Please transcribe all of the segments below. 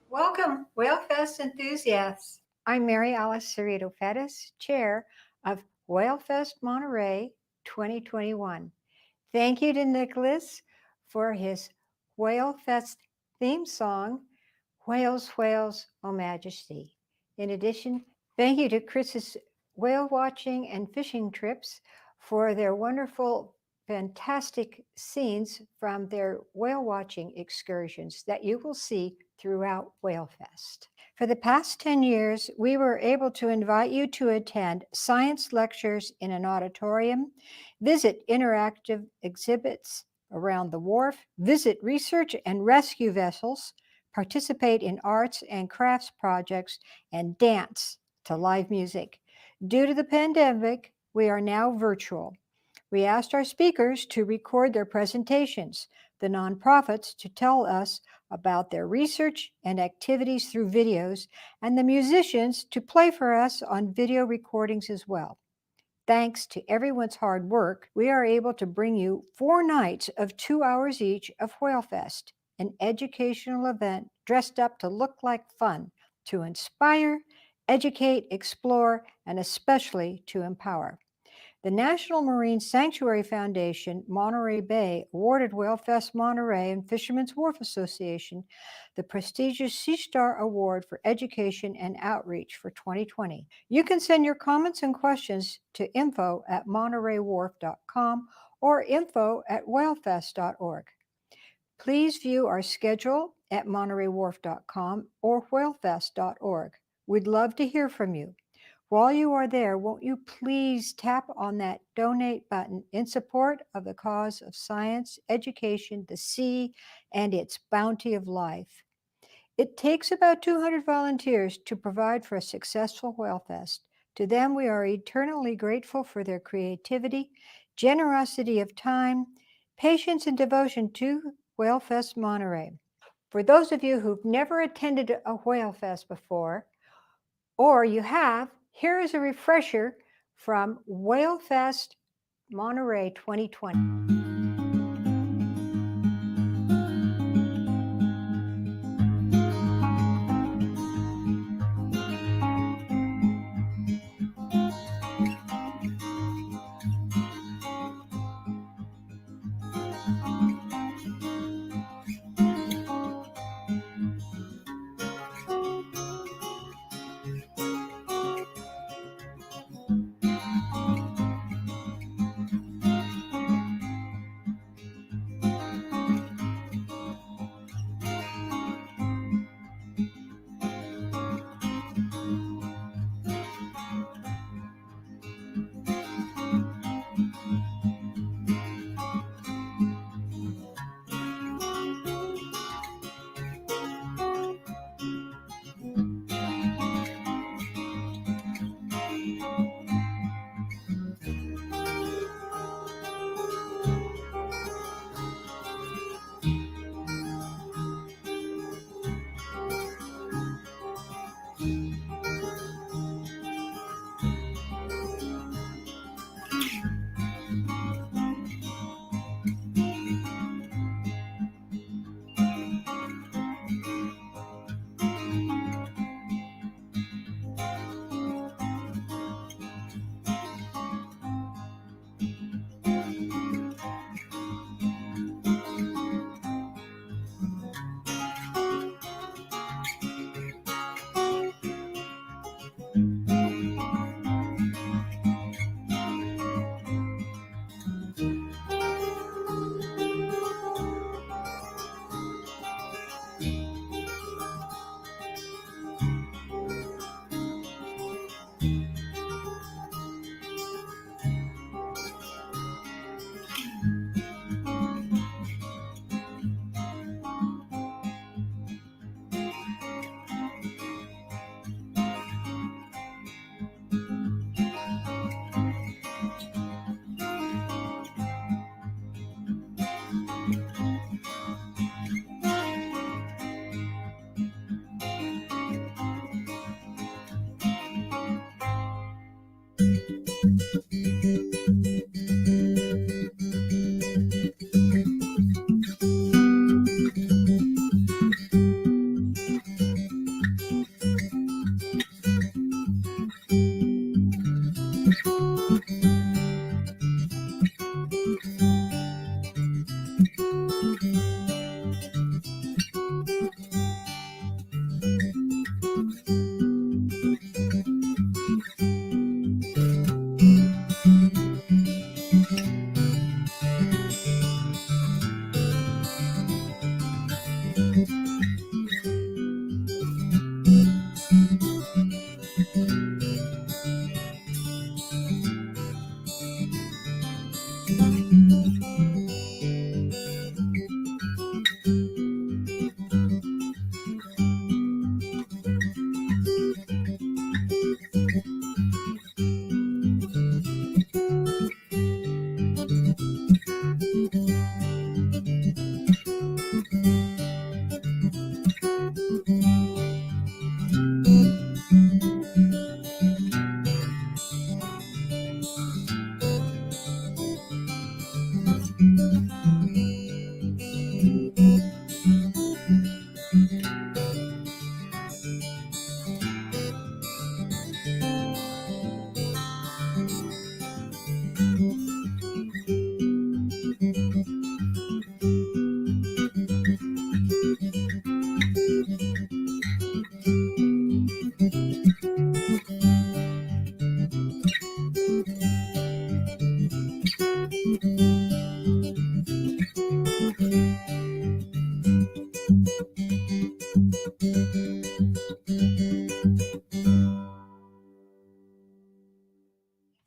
Welcome, Whalefest enthusiasts. I'm Mary Alice Cerrito Pettis, Chair of Whalefest Monterey 2021. Thank you to Nicholas for his Whalefest theme song, Whales, Whales, O Majesty. In addition, thank you to Chris's whale watching and fishing trips for their wonderful, fantastic scenes from their whale watching excursions that you will see throughout Whalefest. For the past 10 years, we were able to invite you to attend science lectures in an auditorium, visit interactive exhibits around the wharf, visit research and rescue vessels, participate in arts and crafts projects, and dance to live music. Due to the pandemic, we are now virtual. We asked our speakers to record their presentations, the nonprofits to tell us about their research and activities through videos, and the musicians to play for us on video recordings as well. Thanks to everyone's hard work, we are able to bring you 4 nights of 2 hours each of Whalefest, an educational event dressed up to look like fun, to inspire, educate, explore, and especially to empower. The National Marine Sanctuary Foundation, Monterey Bay, awarded Whalefest Monterey and Fishermen's Wharf Association the prestigious Sea Star Award for Education and Outreach for 2020. You can send your comments and questions to info@montereywharf.com or info@whalefest.org. Please view our schedule at montereywharf.com or whalefest.org. We'd love to hear from you. While you are there, won't you please tap on that donate button in support of the cause of science, education, the sea, and its bounty of life. It takes about 200 volunteers to provide for a successful Whalefest. To them, we are eternally grateful for their creativity, generosity of time, patience, and devotion to Whalefest Monterey. For those of you who've never attended a Whalefest before, or you have, here is a refresher from Whalefest Monterey 2020.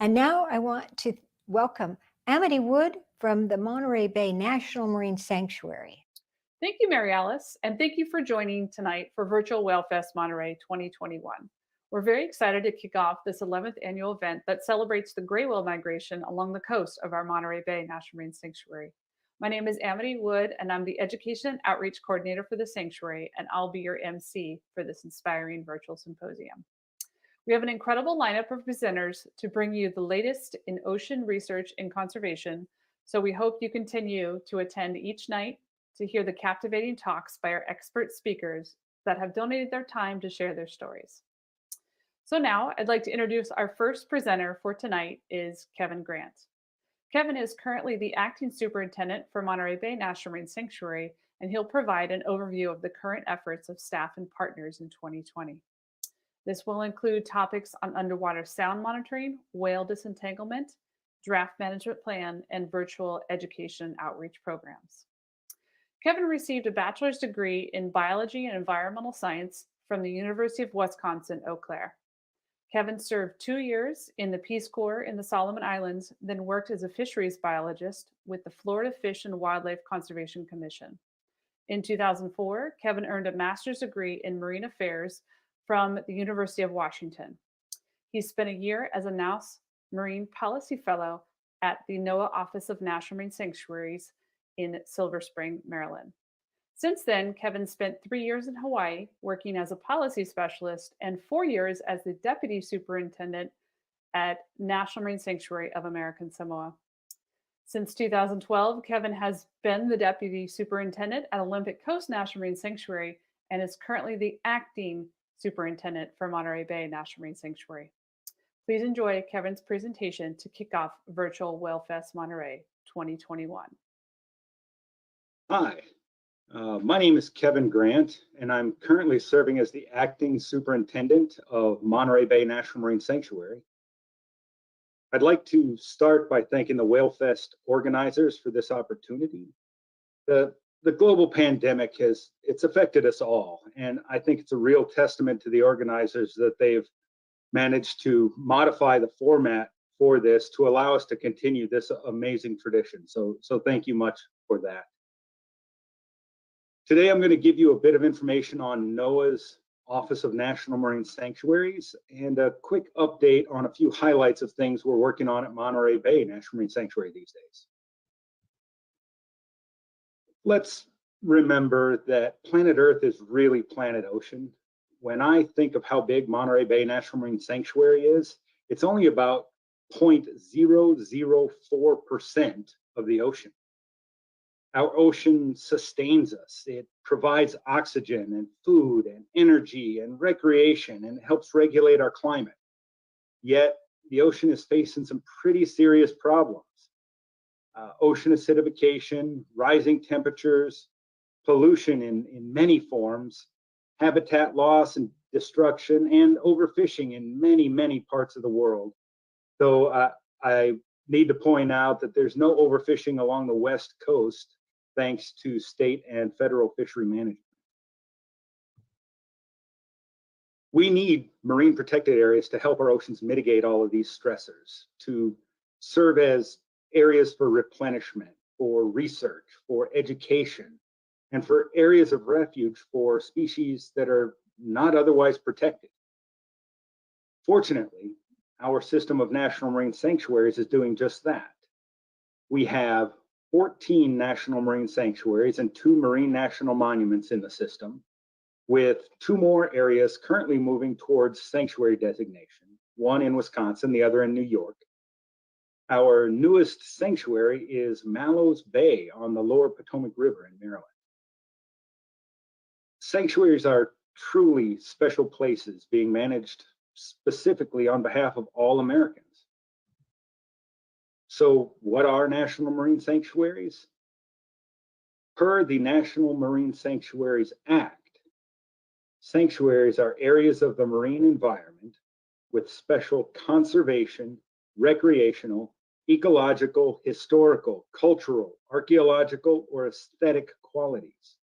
And now I want to welcome Amity Wood from the Monterey Bay National Marine Sanctuary. Thank you, Mary Alice, and thank you for joining tonight for Virtual Whalefest Monterey 2021. We're very excited to kick off this 11th annual event that celebrates the gray whale migration along the coast of our Monterey Bay National Marine Sanctuary. My name is Amity Wood, and I'm the Education and Outreach Coordinator for the Sanctuary, and I'll be your MC for this inspiring virtual symposium. We have an incredible lineup of presenters to bring you the latest in ocean research and conservation, so we hope you continue to attend each night to hear the captivating talks by our expert speakers that have donated their time to share their stories. So now I'd like to introduce our first presenter for tonight is Kevin Grant. Kevin is currently the acting superintendent for Monterey Bay National Marine Sanctuary, and he'll provide an overview of the current efforts of staff and partners in 2020. This will include topics on underwater sound monitoring, whale disentanglement, draft management plan, and virtual education outreach programs. Kevin received a bachelor's degree in biology and environmental science from the University of Wisconsin-Eau Claire. Kevin served 2 years in the Peace Corps in the Solomon Islands, then worked as a fisheries biologist with the Florida Fish and Wildlife Conservation Commission. In 2004, Kevin earned a master's degree in marine affairs from the University of Washington. He spent a year as a NAUS Marine Policy Fellow at the NOAA Office of National Marine Sanctuaries in Silver Spring, Maryland. Since then, Kevin spent 3 years in Hawaii working as a policy specialist and 4 years as the deputy superintendent at National Marine Sanctuary of American Samoa. Since 2012, Kevin has been the deputy superintendent at Olympic Coast National Marine Sanctuary and is currently the acting superintendent for Monterey Bay National Marine Sanctuary. Please enjoy Kevin's presentation to kick off Virtual Whalefest Monterey 2021. Hi, my name is Kevin Grant, and I'm currently serving as the acting superintendent of Monterey Bay National Marine Sanctuary. I'd like to start by thanking the Whalefest organizers for this opportunity. The global pandemic it's affected us all, and I think it's a real testament to the organizers that they've managed to modify the format for this to allow us to continue this amazing tradition. So thank you much for that. Today, I'm going to give you a bit of information on NOAA's Office of National Marine Sanctuaries and a quick update on a few highlights of things we're working on at Monterey Bay National Marine Sanctuary these days. Let's remember that planet Earth is really planet ocean. When I think of how big Monterey Bay National Marine Sanctuary is, it's only about 0.004% of the ocean. Our ocean sustains us. It provides oxygen and food and energy and recreation and helps regulate our climate. Yet the ocean is facing some pretty serious problems. ocean acidification, rising temperatures, pollution in many forms, habitat loss and destruction, and overfishing in many, many parts of the world. Though I need to point out that there's no overfishing along the West Coast, thanks to state and federal fishery management. We need marine protected areas to help our oceans mitigate all of these stressors, to serve as areas for replenishment, for research, for education, and for areas of refuge for species that are not otherwise protected. Fortunately, our system of national marine sanctuaries is doing just that. We have 14 national marine sanctuaries and 2 marine national monuments in the system, with 2 more areas currently moving towards sanctuary designation, one in Wisconsin, the other in New York. Our newest sanctuary is Mallows Bay on the lower Potomac River in Maryland. Sanctuaries are truly special places being managed specifically on behalf of all Americans. So what are national marine sanctuaries? Per the National Marine Sanctuaries Act, sanctuaries are areas of the marine environment with special conservation, recreational, ecological, historical, cultural, archaeological, or aesthetic qualities.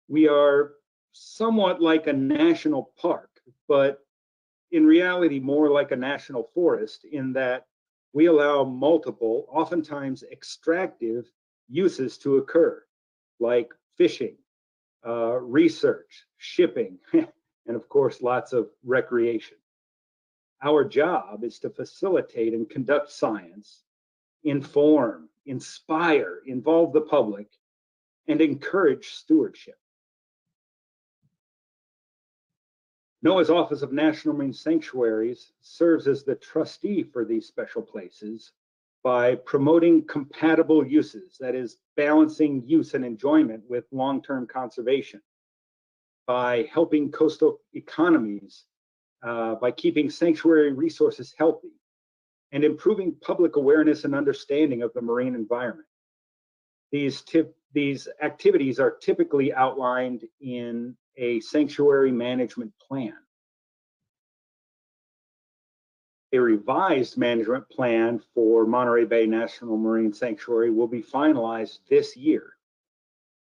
We are somewhat like a national park, but in reality more like a national forest, in that we allow multiple, oftentimes extractive uses to occur, like fishing, research, shipping, and of course, lots of recreation. Our job is to facilitate and conduct science, inform, inspire, involve the public, and encourage stewardship. NOAA's Office of National Marine Sanctuaries serves as the trustee for these special places by promoting compatible uses, that is, balancing use and enjoyment with long-term conservation, by helping coastal economies, by keeping sanctuary resources healthy, and improving public awareness and understanding of the marine environment. These activities are typically outlined in a sanctuary management plan. A revised management plan for Monterey Bay National Marine Sanctuary will be finalized this year.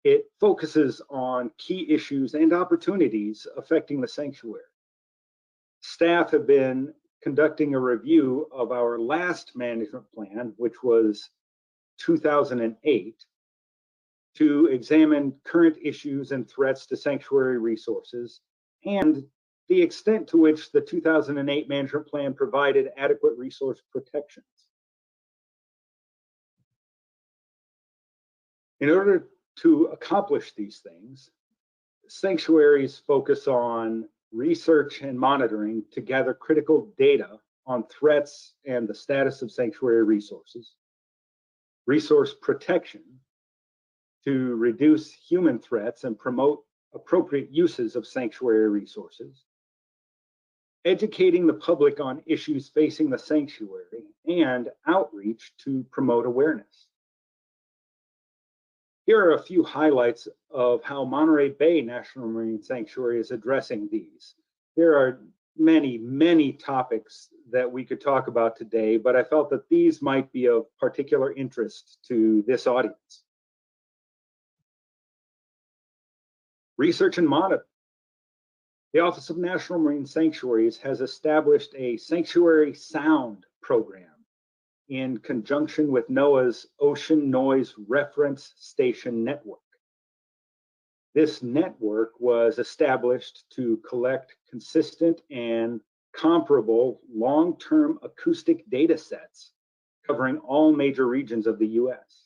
It focuses on key issues and opportunities affecting the sanctuary. Staff have been conducting a review of our last management plan, which was 2008, to examine current issues and threats to sanctuary resources and the extent to which the 2008 management plan provided adequate resource protections. In order to accomplish these things, sanctuaries focus on research and monitoring to gather critical data on threats and the status of sanctuary resources, resource protection to reduce human threats and promote appropriate uses of sanctuary resources, educating the public on issues facing the sanctuary, and outreach to promote awareness. Here are a few highlights of how Monterey Bay National Marine Sanctuary is addressing these. There are many, many topics that we could talk about today, but I felt that these might be of particular interest to this audience. Research and monitoring. The Office of National Marine Sanctuaries has established a sanctuary sound program in conjunction with NOAA's Ocean Noise Reference Station Network. This network was established to collect consistent and comparable long-term acoustic data sets covering all major regions of the US.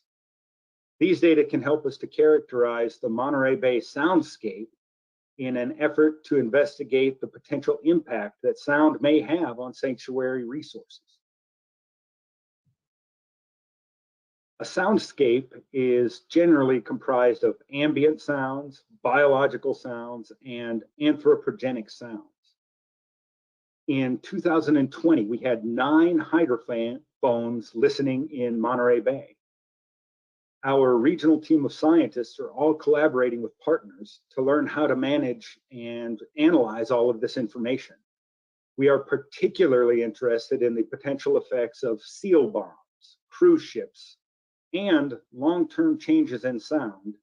These data can help us to characterize the Monterey Bay soundscape in an effort to investigate the potential impact that sound may have on sanctuary resources. A soundscape is generally comprised of ambient sounds, biological sounds, and anthropogenic sounds. In 2020, we had 9 hydrophone phones listening in Monterey Bay. Our regional team of scientists are all collaborating with partners to learn how to manage and analyze all of this information. We are particularly interested in the potential effects of seal bombs, cruise ships, and long-term changes in sound,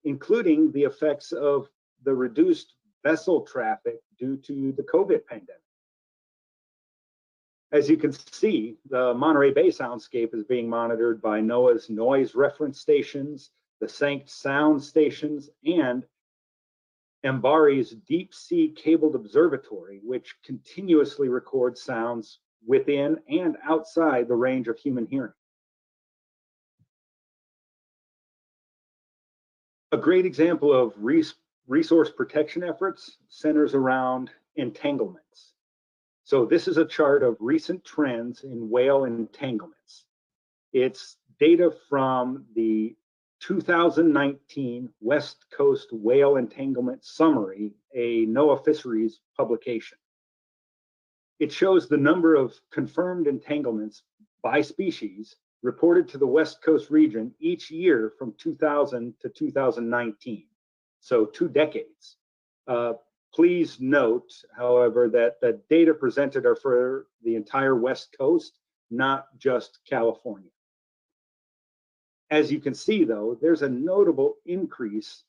including the effects of the reduced vessel traffic due to the COVID pandemic. As you can see, the Monterey Bay soundscape is being monitored by NOAA's noise reference stations, the Sankt Sound stations, and MBARI's deep sea cabled observatory, which continuously records sounds within and outside the range of human hearing. A great example of resource protection efforts centers around entanglements. So this is a chart of recent trends in whale entanglements. It's data from the 2019 West Coast Whale Entanglement Summary, a NOAA Fisheries publication. It shows the number of confirmed entanglements by species reported to the West Coast region each year from 2000 to 2019, so 2 decades. Please note, however, that the data presented are for the entire West Coast, not just California. As you can see, though, there's a notable increase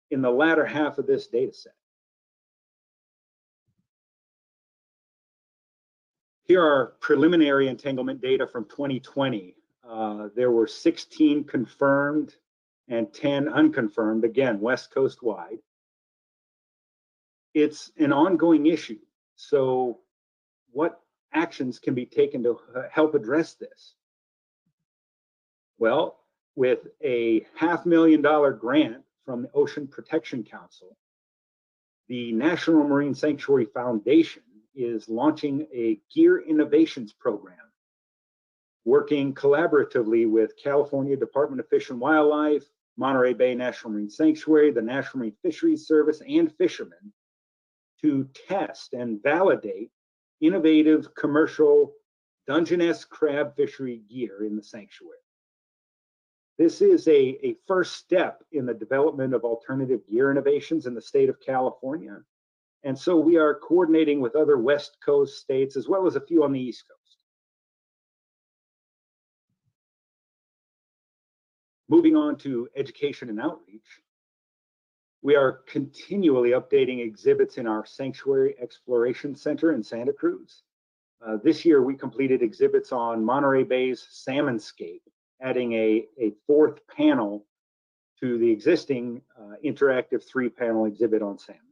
in the latter half of this data set. Here are preliminary entanglement data from 2020. There were 16 confirmed and 10 unconfirmed, again, West Coast wide. It's an ongoing issue. So what actions can be taken to help address this? Well, with a $500,000 grant from the Ocean Protection Council, the National Marine Sanctuary Foundation is launching a Gear Innovations Program, working collaboratively with California Department of Fish and Wildlife, Monterey Bay National Marine Sanctuary, the National Marine Fisheries Service, and fishermen to test and validate innovative commercial Dungeness crab fishery gear in the sanctuary. This is a first step in the development of alternative gear innovations in the state of California. And so we are coordinating with other West Coast states as well as a few on the East Coast. Moving on to education and outreach, we are continually updating exhibits in our Sanctuary Exploration Center in Santa Cruz. This year, we completed exhibits on Monterey Bay's Salmonscape, adding a 4th panel to the existing interactive 3-panel exhibit on salmon,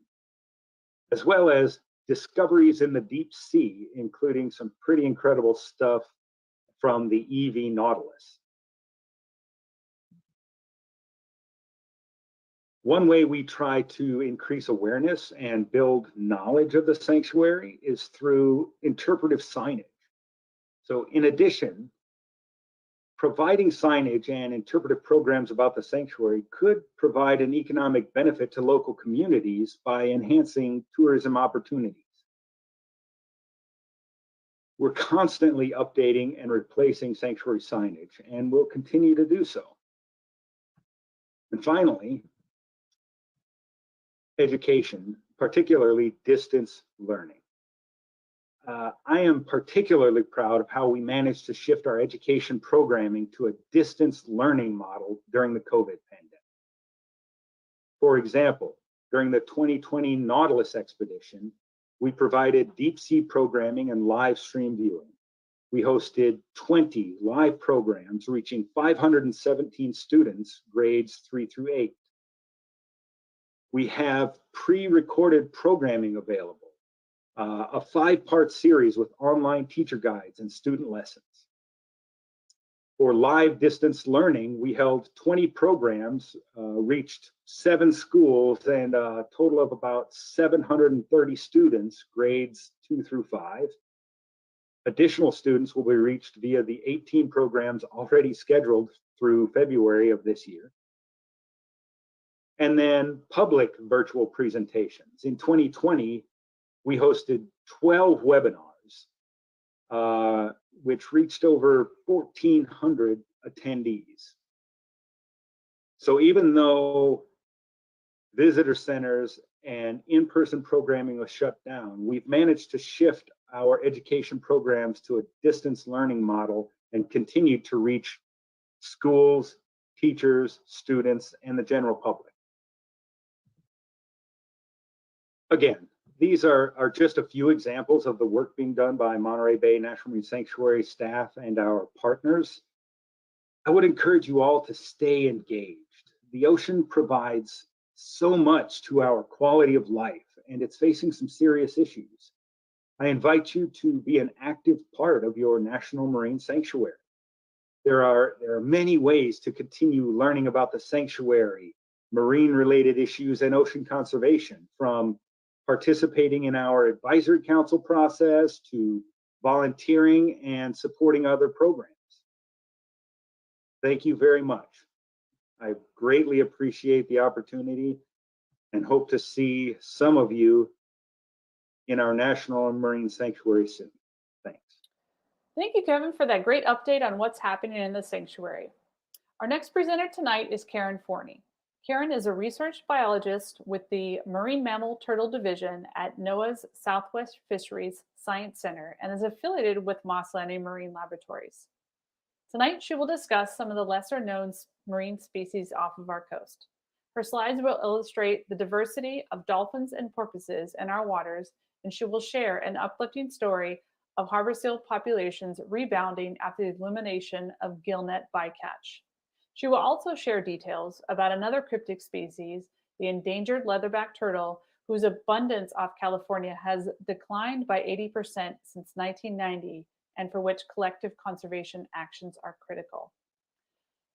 as well as discoveries in the deep sea, including some pretty incredible stuff from the EV Nautilus. One way we try to increase awareness and build knowledge of the sanctuary is through interpretive signage. So in addition, providing signage and interpretive programs about the sanctuary could provide an economic benefit to local communities by enhancing tourism opportunities. We're constantly updating and replacing sanctuary signage, and we'll continue to do so. And finally, education, particularly distance learning. I am particularly proud of how we managed to shift our education programming to a distance learning model during the COVID pandemic. For example, during the 2020 Nautilus expedition, we provided deep sea programming and live stream viewing. We hosted 20 live programs reaching 517 students, grades 3 through 8. We have pre-recorded programming available. A 5-part series with online teacher guides and student lessons. For live distance learning, we held 20 programs, reached 7 schools, and a total of about 730 students, grades 2 through 5. Additional students will be reached via the 18 programs already scheduled through February of this year. And then public virtual presentations. In 2020, we hosted 12 webinars which reached over 1,400 attendees. So even though visitor centers and in-person programming was shut down, we've managed to shift our education programs to a distance learning model and continued to reach schools, teachers, students, and the general public. Again, these are just a few examples of the work being done by Monterey Bay National Marine Sanctuary staff and our partners. I would encourage you all to stay engaged. The ocean provides so much to our quality of life, and it's facing some serious issues. I invite you to be an active part of your national marine sanctuary. There are many ways to continue learning about the sanctuary, marine-related issues, and ocean conservation, from participating in our advisory council process to volunteering and supporting other programs. Thank you very much. I greatly appreciate the opportunity and hope to see some of you in our National Marine Sanctuary soon. Thanks. Thank you, Kevin, for that great update on what's happening in the sanctuary. Our next presenter tonight is Karen Forney. Karen is a research biologist with the Marine Mammal Turtle Division at NOAA's Southwest Fisheries Science Center and is affiliated with Moss Landing Marine Laboratories. Tonight, she will discuss some of the lesser known marine species off of our coast. Her slides will illustrate the diversity of dolphins and porpoises in our waters, and she will share an uplifting story of harbor seal populations rebounding after the elimination of gillnet bycatch. She will also share details about another cryptic species, the endangered leatherback turtle, whose abundance off California has declined by 80% since 1990, and for which collective conservation actions are critical.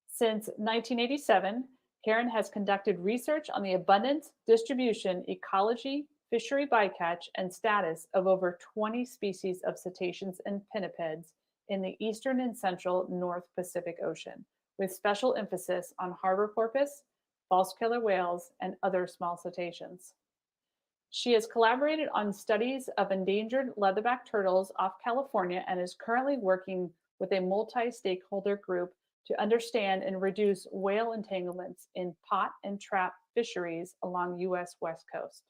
Since 1987, Karen has conducted research on the abundance, distribution, ecology, fishery bycatch, and status of over 20 species of cetaceans and pinnipeds in the eastern and central North Pacific Ocean, with special emphasis on harbor porpoise, false killer whales, and other small cetaceans. She has collaborated on studies of endangered leatherback turtles off California and is currently working with a multi-stakeholder group to understand and reduce whale entanglements in pot and trap fisheries along U.S. West Coast.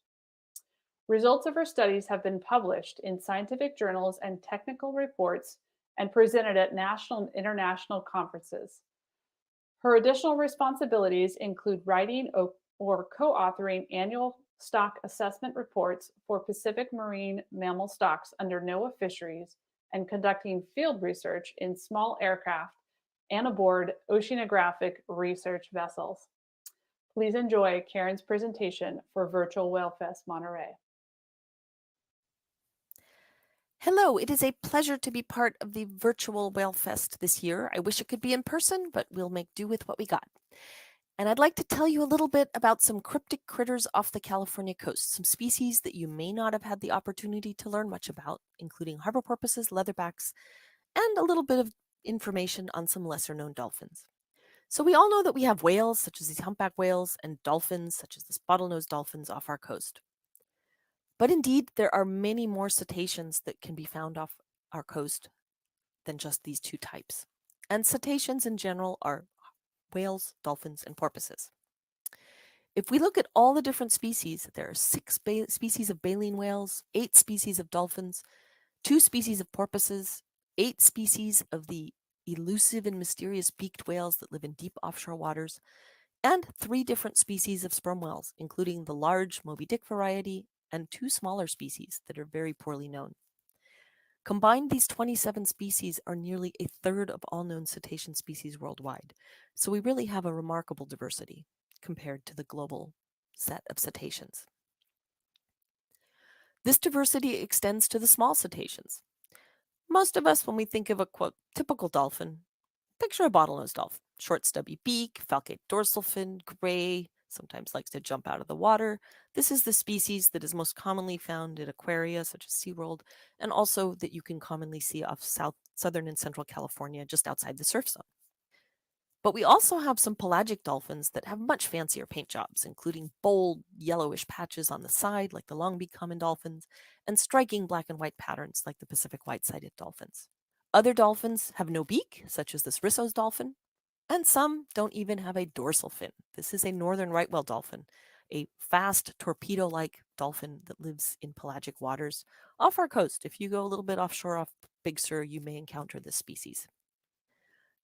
Results of her studies have been published in scientific journals and technical reports and presented at national and international conferences. Her additional responsibilities include writing or co-authoring annual stock assessment reports for Pacific marine mammal stocks under NOAA fisheries and conducting field research in small aircraft and aboard oceanographic research vessels. Please enjoy Karen's presentation for Virtual Whalefest Monterey. Hello, it is a pleasure to be part of the virtual Whalefest this year. I wish it could be in person, but we'll make do with what we got. And I'd like to tell you a little bit about some cryptic critters off the California coast, some species that you may not have had the opportunity to learn much about, including harbor porpoises, leatherbacks, and a little bit of information on some lesser known dolphins. So we all know that we have whales, such as these humpback whales, and dolphins, such as the bottlenose dolphins off our coast. But indeed, there are many more cetaceans that can be found off our coast than just these two types. And cetaceans in general are whales, dolphins, and porpoises. If we look at all the different species, there are 6 species of baleen whales, 8 species of dolphins, 2 species of porpoises, 8 species of the elusive and mysterious beaked whales that live in deep offshore waters, and 3 different species of sperm whales, including the large Moby Dick variety and 2 smaller species that are very poorly known. Combined, these 27 species are nearly a third of all known cetacean species worldwide, so we really have a remarkable diversity compared to the global set of cetaceans. This diversity extends to the small cetaceans. Most of us, when we think of a, quote, typical dolphin, picture a bottlenose dolphin. Short stubby beak, falcate dorsal fin, gray, sometimes likes to jump out of the water. This is the species that is most commonly found in aquaria, such as SeaWorld, and also that you can commonly see off southern and central California, just outside the surf zone. But we also have some pelagic dolphins that have much fancier paint jobs, including bold yellowish patches on the side, like the long-beaked common dolphins, and striking black and white patterns, like the Pacific white-sided dolphins. Other dolphins have no beak, such as this Risso's dolphin, and some don't even have a dorsal fin. This is a northern right whale dolphin, a fast torpedo-like dolphin that lives in pelagic waters off our coast. If you go a little bit offshore off Big Sur, you may encounter this species.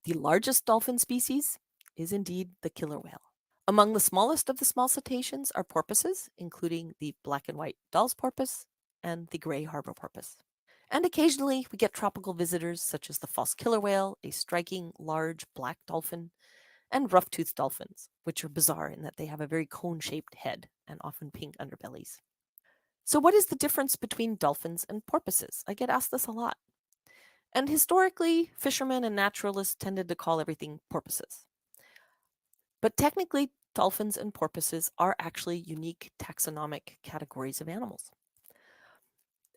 The largest dolphin species is indeed the killer whale. Among the smallest of the small cetaceans are porpoises, including the black and white Dall's porpoise and the gray harbor porpoise. And occasionally we get tropical visitors such as the false killer whale, a striking large black dolphin, and rough-toothed dolphins, which are bizarre in that they have a very cone-shaped head and often pink underbellies. So what is the difference between dolphins and porpoises? I get asked this a lot. And historically, fishermen and naturalists tended to call everything porpoises. But technically, dolphins and porpoises are actually unique taxonomic categories of animals.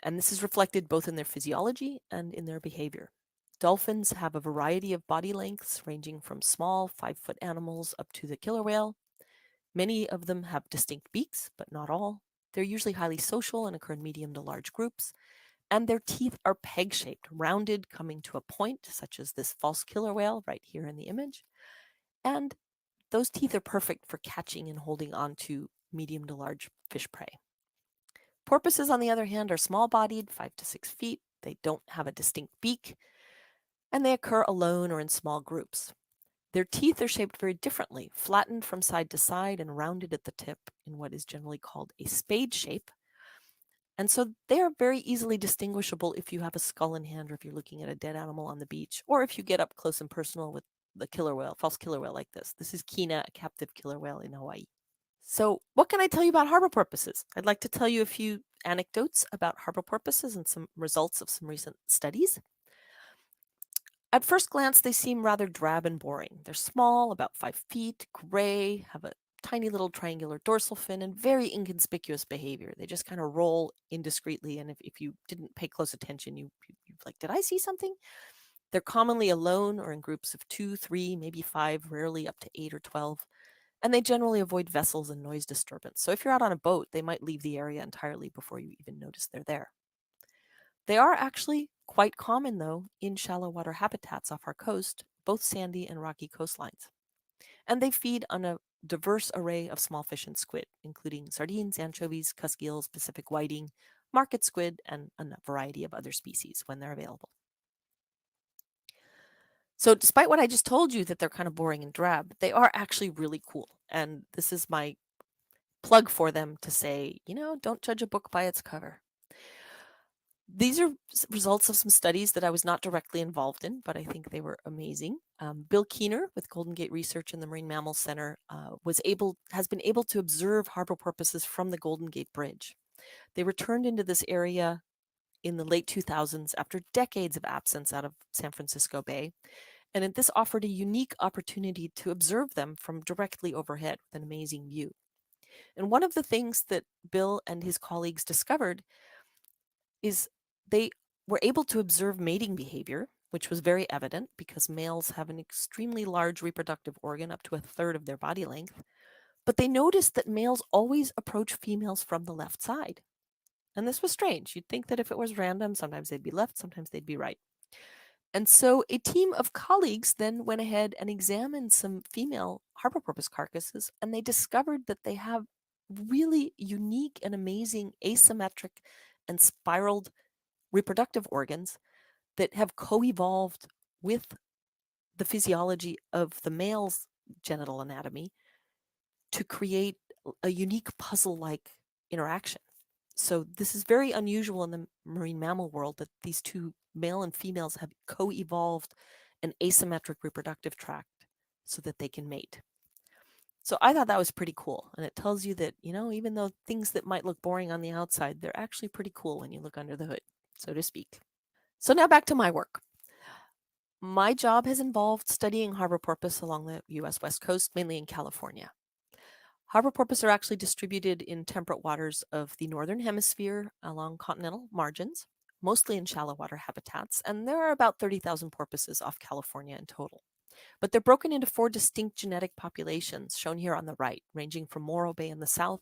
And this is reflected both in their physiology and in their behavior. Dolphins have a variety of body lengths ranging from small 5-foot animals up to the killer whale. Many of them have distinct beaks, but not all. They're usually highly social and occur in medium to large groups. And their teeth are peg-shaped, rounded, coming to a point, such as this false killer whale right here in the image. And those teeth are perfect for catching and holding on to medium to large fish prey. Porpoises, on the other hand, are small-bodied, 5 to 6 feet. They don't have a distinct beak, and they occur alone or in small groups. Their teeth are shaped very differently, flattened from side to side and rounded at the tip in what is generally called a spade shape. And so they are very easily distinguishable if you have a skull in hand or if you're looking at a dead animal on the beach, or if you get up close and personal with the killer whale, false killer whale like this. This is Kina, a captive killer whale in Hawaii. So what can I tell you about harbor porpoises? I'd like to tell you a few anecdotes about harbor porpoises and some results of some recent studies. At first glance, they seem rather drab and boring. They're small, about 5 feet, gray, have a tiny little triangular dorsal fin, and very inconspicuous behavior. They just kind of roll indiscreetly, and if you didn't pay close attention, you're like, did I see something? They're commonly alone or in groups of 2, 3, maybe 5, rarely up to 8 or 12. And they generally avoid vessels and noise disturbance. So if you're out on a boat, they might leave the area entirely before you even notice they're there. They are actually quite common, though, in shallow water habitats off our coast, both sandy and rocky coastlines. And they feed on a diverse array of small fish and squid, including sardines, anchovies, cusk eels, Pacific whiting, market squid, and a variety of other species when they're available. So despite what I just told you that they're kind of boring and drab, they are actually really cool. And this is my plug for them to say, don't judge a book by its cover. These are results of some studies that I was not directly involved in, but I think they were amazing. Bill Keener with Golden Gate Research and the Marine Mammal Center has been able to observe harbor porpoises from the Golden Gate Bridge. They returned into this area in the late 2000s after decades of absence out of San Francisco Bay. And this offered a unique opportunity to observe them from directly overhead with an amazing view. And one of the things that Bill and his colleagues discovered is they were able to observe mating behavior, which was very evident because males have an extremely large reproductive organ, up to 1/3 of their body length. But they noticed that males always approach females from the left side. And this was strange. You'd think that if it was random, sometimes they'd be left, sometimes they'd be right. And so a team of colleagues then went ahead and examined some female harbor porpoise carcasses, and they discovered that they have really unique and amazing asymmetric and spiraled reproductive organs that have co-evolved with the physiology of the male's genital anatomy to create a unique puzzle-like interaction. So this is very unusual in the marine mammal world that these two, male and females, have co-evolved an asymmetric reproductive tract so that they can mate. So I thought that was pretty cool. And it tells you that, even though things that might look boring on the outside, they're actually pretty cool when you look under the hood, so to speak. So now back to my work. My job has involved studying harbor porpoise along the US West Coast, mainly in California. Harbor porpoise are actually distributed in temperate waters of the northern hemisphere along continental margins, mostly in shallow water habitats, and there are about 30,000 porpoises off California in total. But they're broken into 4 distinct genetic populations, shown here on the right, ranging from Morro Bay in the south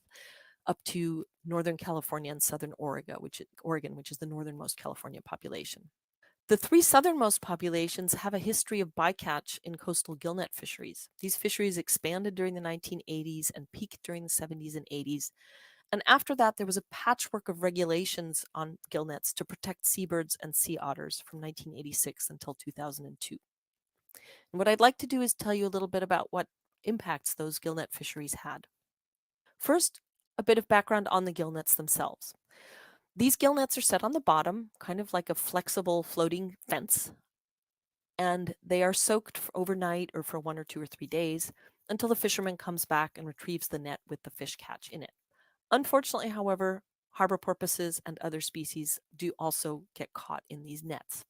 up to northern California and southern Oregon, which is the northernmost California population. The three southernmost populations have a history of bycatch in coastal gillnet fisheries. These fisheries expanded during the 1980s and peaked during the 70s and 80s. And after that, there was a patchwork of regulations on gillnets to protect seabirds and sea otters from 1986 until 2002. And what I'd like to do is tell you a little bit about what impacts those gillnet fisheries had. First, a bit of background on the gillnets themselves. These gillnets are set on the bottom, kind of like a flexible floating fence, and they are soaked for overnight or for 1 or 2 or 3 days until the fisherman comes back and retrieves the net with the fish catch in it. Unfortunately, however, harbor porpoises and other species do also get caught in these nets.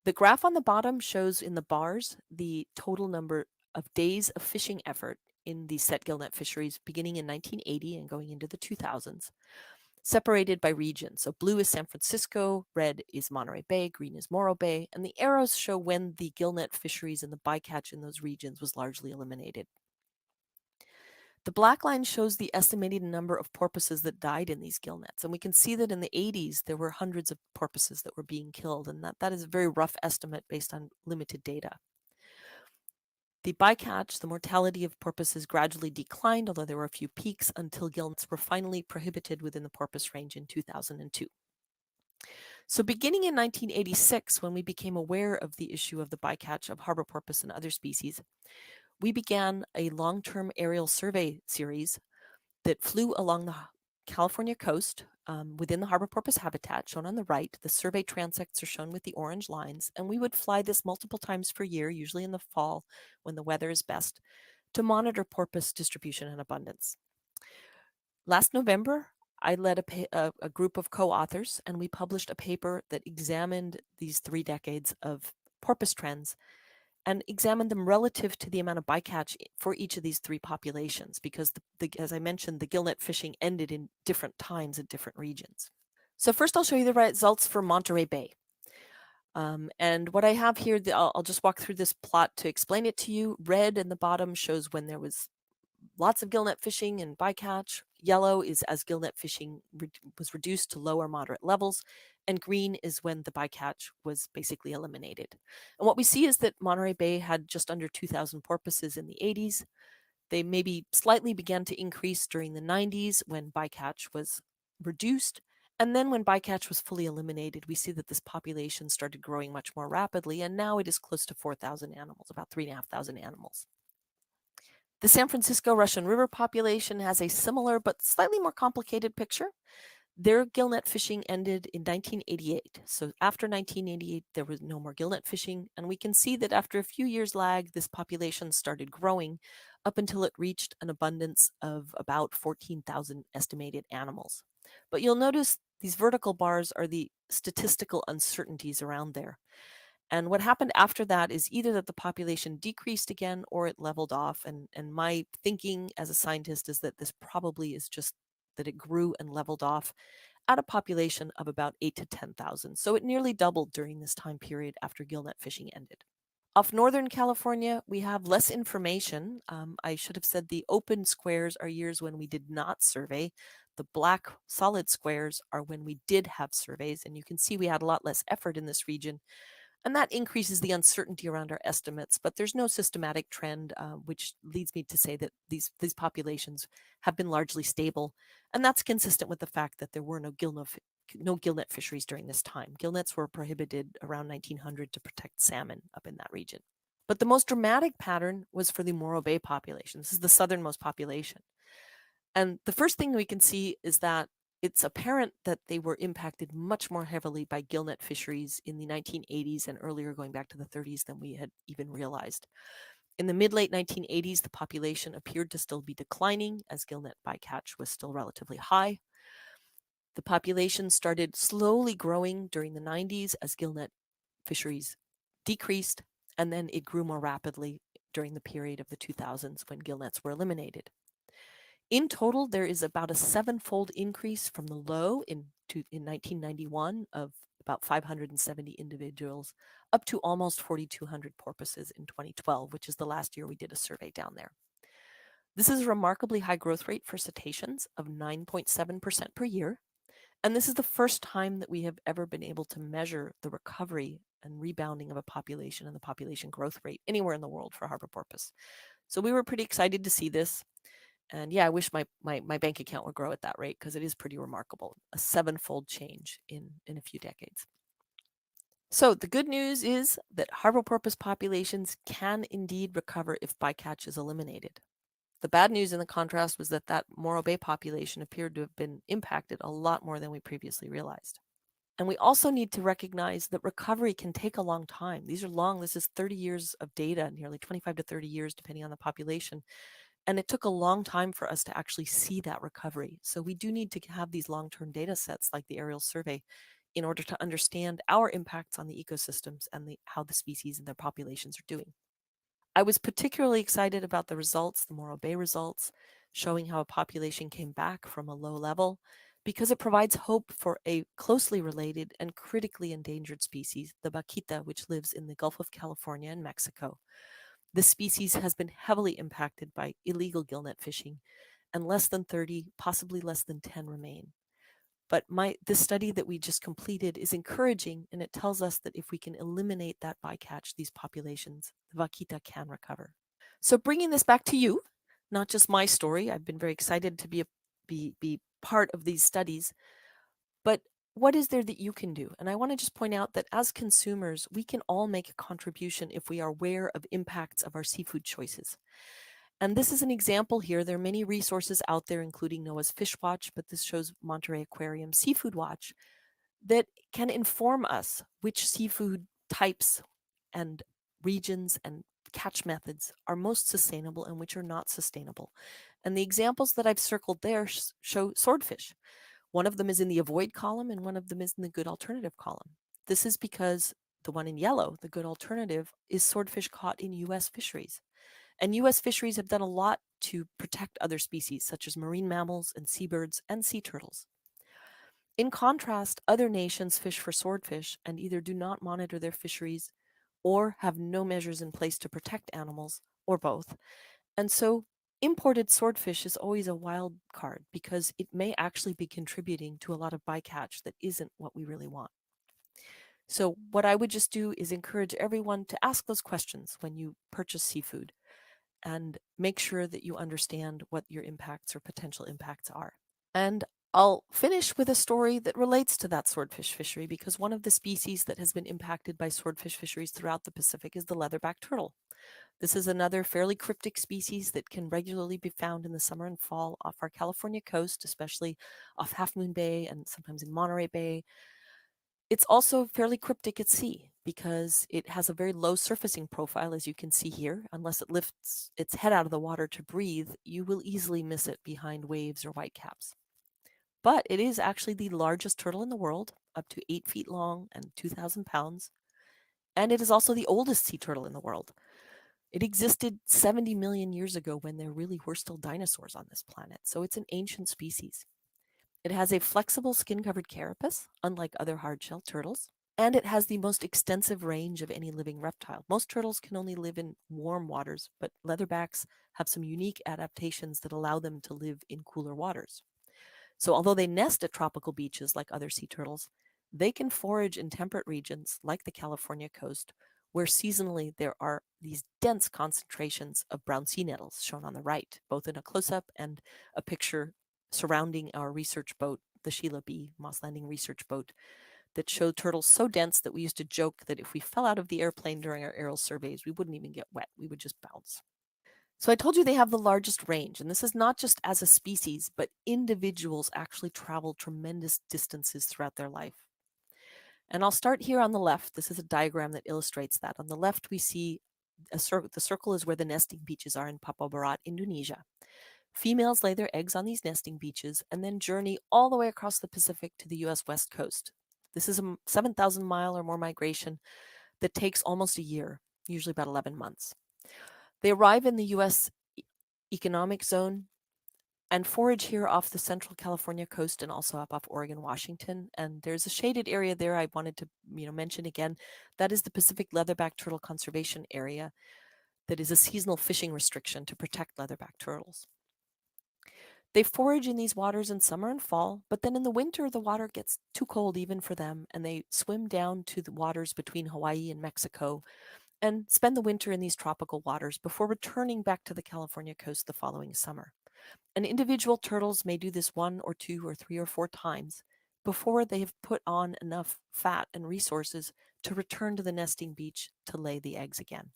The graph on the bottom shows in the bars the total number of days of fishing effort in the set gillnet fisheries beginning in 1980 and going into the 2000s, separated by region. So blue is San Francisco, red is Monterey Bay, green is Morro Bay, and the arrows show when the gillnet fisheries and the bycatch in those regions was largely eliminated. The black line shows the estimated number of porpoises that died in these gillnets. And we can see that in the 80s, there were hundreds of porpoises that were being killed. And that is a very rough estimate based on limited data. The bycatch, the mortality of porpoises gradually declined, although there were a few peaks until gillnets were finally prohibited within the porpoise range in 2002. So beginning in 1986, when we became aware of the issue of the bycatch of harbor porpoise and other species, we began a long-term aerial survey series that flew along the California coast within the harbor porpoise habitat, shown on the right. The survey transects are shown with the orange lines, and we would fly this multiple times per year, usually in the fall when the weather is best, to monitor porpoise distribution and abundance. Last November, I led a group of co-authors, and we published a paper that examined these 3 decades of porpoise trends and examined them relative to the amount of bycatch for each of these 3 populations, because, as I mentioned, the gillnet fishing ended in different times in different regions. So first I'll show you the results for Monterey Bay. And what I have here, I'll just walk through this plot to explain it to you. Red in the bottom shows when there was lots of gillnet fishing and bycatch. Yellow is as gillnet fishing was reduced to low or moderate levels, and green is when the bycatch was basically eliminated. And what we see is that Monterey Bay had just under 2,000 porpoises in the 80s. They maybe slightly began to increase during the 90s when bycatch was reduced. And then when bycatch was fully eliminated, we see that this population started growing much more rapidly, and now it is close to 4,000 animals, about 3,500 animals. The San Francisco Russian River population has a similar but slightly more complicated picture. Their gillnet fishing ended in 1988. So after 1988, there was no more gillnet fishing. And we can see that after a few years lag, this population started growing up until it reached an abundance of about 14,000 estimated animals. But you'll notice these vertical bars are the statistical uncertainties around there. And what happened after that is either that the population decreased again or it leveled off. And my thinking as a scientist is that this probably is just that it grew and leveled off at a population of about 8,000 to 10,000. So it nearly doubled during this time period after gillnet fishing ended. Off Northern California, we have less information. I should have said the open squares are years when we did not survey. The black solid squares are when we did have surveys. And you can see we had a lot less effort in this region. And that increases the uncertainty around our estimates, but there's no systematic trend, which leads me to say that these populations have been largely stable. And that's consistent with the fact that there were no gillnet fisheries during this time. Gillnets were prohibited around 1900 to protect salmon up in that region. But the most dramatic pattern was for the Morro Bay population. This is the southernmost population. And the first thing we can see is that it's apparent that they were impacted much more heavily by gillnet fisheries in the 1980s and earlier, going back to the 30s, than we had even realized. In the mid-late 1980s, the population appeared to still be declining as gillnet bycatch was still relatively high. The population started slowly growing during the 90s as gillnet fisheries decreased, and then it grew more rapidly during the period of the 2000s when gillnets were eliminated. In total, there is about a 7-fold increase from the low in 1991 of about 570 individuals up to almost 4,200 porpoises in 2012, which is the last year we did a survey down there. This is a remarkably high growth rate for cetaceans of 9.7% per year. And this is the first time that we have ever been able to measure the recovery and rebounding of a population and the population growth rate anywhere in the world for harbor porpoise. So we were pretty excited to see this. And yeah, I wish my bank account would grow at that rate because it is pretty remarkable. A 7-fold change in a few decades. So the good news is that harbor porpoise populations can indeed recover if bycatch is eliminated. The bad news in the contrast was that Morro Bay population appeared to have been impacted a lot more than we previously realized. And we also need to recognize that recovery can take a long time. These are long, this is 30 years of data, nearly 25 to 30 years, depending on the population. And it took a long time for us to actually see that recovery. So we do need to have these long-term data sets like the aerial survey in order to understand our impacts on the ecosystems and how the species and their populations are doing. I was particularly excited about the results, the Morro Bay results, showing how a population came back from a low level, because it provides hope for a closely related and critically endangered species, the vaquita, which lives in the Gulf of California and Mexico. This species has been heavily impacted by illegal gillnet fishing, and less than 30, possibly less than 10 remain. But this study that we just completed is encouraging, and it tells us that if we can eliminate that bycatch, these populations, the vaquita can recover. So bringing this back to you, not just my story, I've been very excited to be part of these studies, but what is there that you can do? And I want to just point out that as consumers, we can all make a contribution if we are aware of impacts of our seafood choices. And this is an example here. There are many resources out there, including NOAA's Fish Watch, but this shows Monterey Aquarium Seafood Watch, that can inform us which seafood types and regions and catch methods are most sustainable and which are not sustainable. And the examples that I've circled there show swordfish. One of them is in the avoid column and one of them is in the good alternative column. This is because the one in yellow, the good alternative, is swordfish caught in U.S. fisheries. And U.S. fisheries have done a lot to protect other species, such as marine mammals and seabirds and sea turtles. In contrast, other nations fish for swordfish and either do not monitor their fisheries or have no measures in place to protect animals, or both. And so imported swordfish is always a wild card because it may actually be contributing to a lot of bycatch that isn't what we really want. So what I would just do is encourage everyone to ask those questions when you purchase seafood and make sure that you understand what your impacts or potential impacts are. And I'll finish with a story that relates to that swordfish fishery because one of the species that has been impacted by swordfish fisheries throughout the Pacific is the leatherback turtle. This is another fairly cryptic species that can regularly be found in the summer and fall off our California coast, especially off Half Moon Bay and sometimes in Monterey Bay. It's also fairly cryptic at sea because it has a very low surfacing profile, as you can see here. Unless it lifts its head out of the water to breathe, you will easily miss it behind waves or whitecaps. But it is actually the largest turtle in the world, up to 8 feet long and 2,000 pounds. And it is also the oldest sea turtle in the world. It existed 70 million years ago when there really were still dinosaurs on this planet, so it's an ancient species. It has a flexible skin-covered carapace, unlike other hard-shell turtles, and it has the most extensive range of any living reptile. Most turtles can only live in warm waters, but leatherbacks have some unique adaptations that allow them to live in cooler waters. So although they nest at tropical beaches like other sea turtles, they can forage in temperate regions like the California coast, where seasonally there are these dense concentrations of brown sea nettles shown on the right, both in a close-up and a picture surrounding our research boat, the Sheila B. Moss Landing research boat, that showed turtles so dense that we used to joke that if we fell out of the airplane during our aerial surveys, we wouldn't even get wet. We would just bounce. So I told you they have the largest range, and this is not just as a species, but individuals actually travel tremendous distances throughout their life. And I'll start here on the left. This is a diagram that illustrates that. On the left, we see the circle is where the nesting beaches are in Papua Barat, Indonesia. Females lay their eggs on these nesting beaches and then journey all the way across the Pacific to the US West Coast. This is a 7,000 mile or more migration that takes almost a year, usually about 11 months. They arrive in the US economic zone and forage here off the central California coast and also up off Oregon, Washington. And there's a shaded area there I wanted to mention again. That is the Pacific Leatherback Turtle Conservation Area that is a seasonal fishing restriction to protect leatherback turtles. They forage in these waters in summer and fall, but then in the winter, the water gets too cold even for them, and they swim down to the waters between Hawaii and Mexico and spend the winter in these tropical waters before returning back to the California coast the following summer. And individual turtles may do this 1 or 2 or 3 or 4 times before they have put on enough fat and resources to return to the nesting beach to lay the eggs again.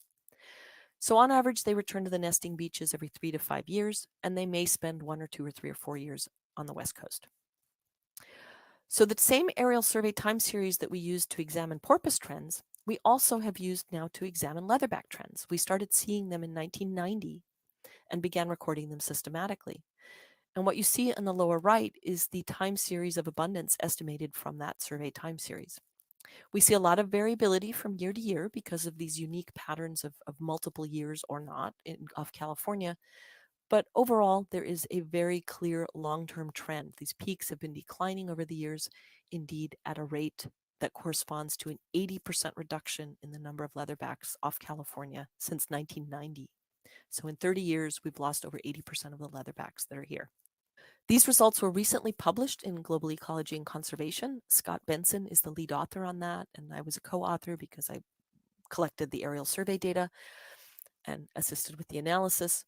So, on average, they return to the nesting beaches every 3 to 5 years, and they may spend 1 or 2 or 3 or 4 years on the West Coast. So, the same aerial survey time series that we used to examine porpoise trends, we also have used now to examine leatherback trends. We started seeing them in 1990 and began recording them systematically. And what you see on the lower right is the time series of abundance estimated from that survey time series. We see a lot of variability from year to year because of these unique patterns of multiple years or not off California. But overall, there is a very clear long-term trend. These peaks have been declining over the years, indeed at a rate that corresponds to an 80% reduction in the number of leatherbacks off California since 1990. So in 30 years, we've lost over 80% of the leatherbacks that are here. These results were recently published in Global Ecology and Conservation. Scott Benson is the lead author on that, and I was a co-author because I collected the aerial survey data and assisted with the analysis.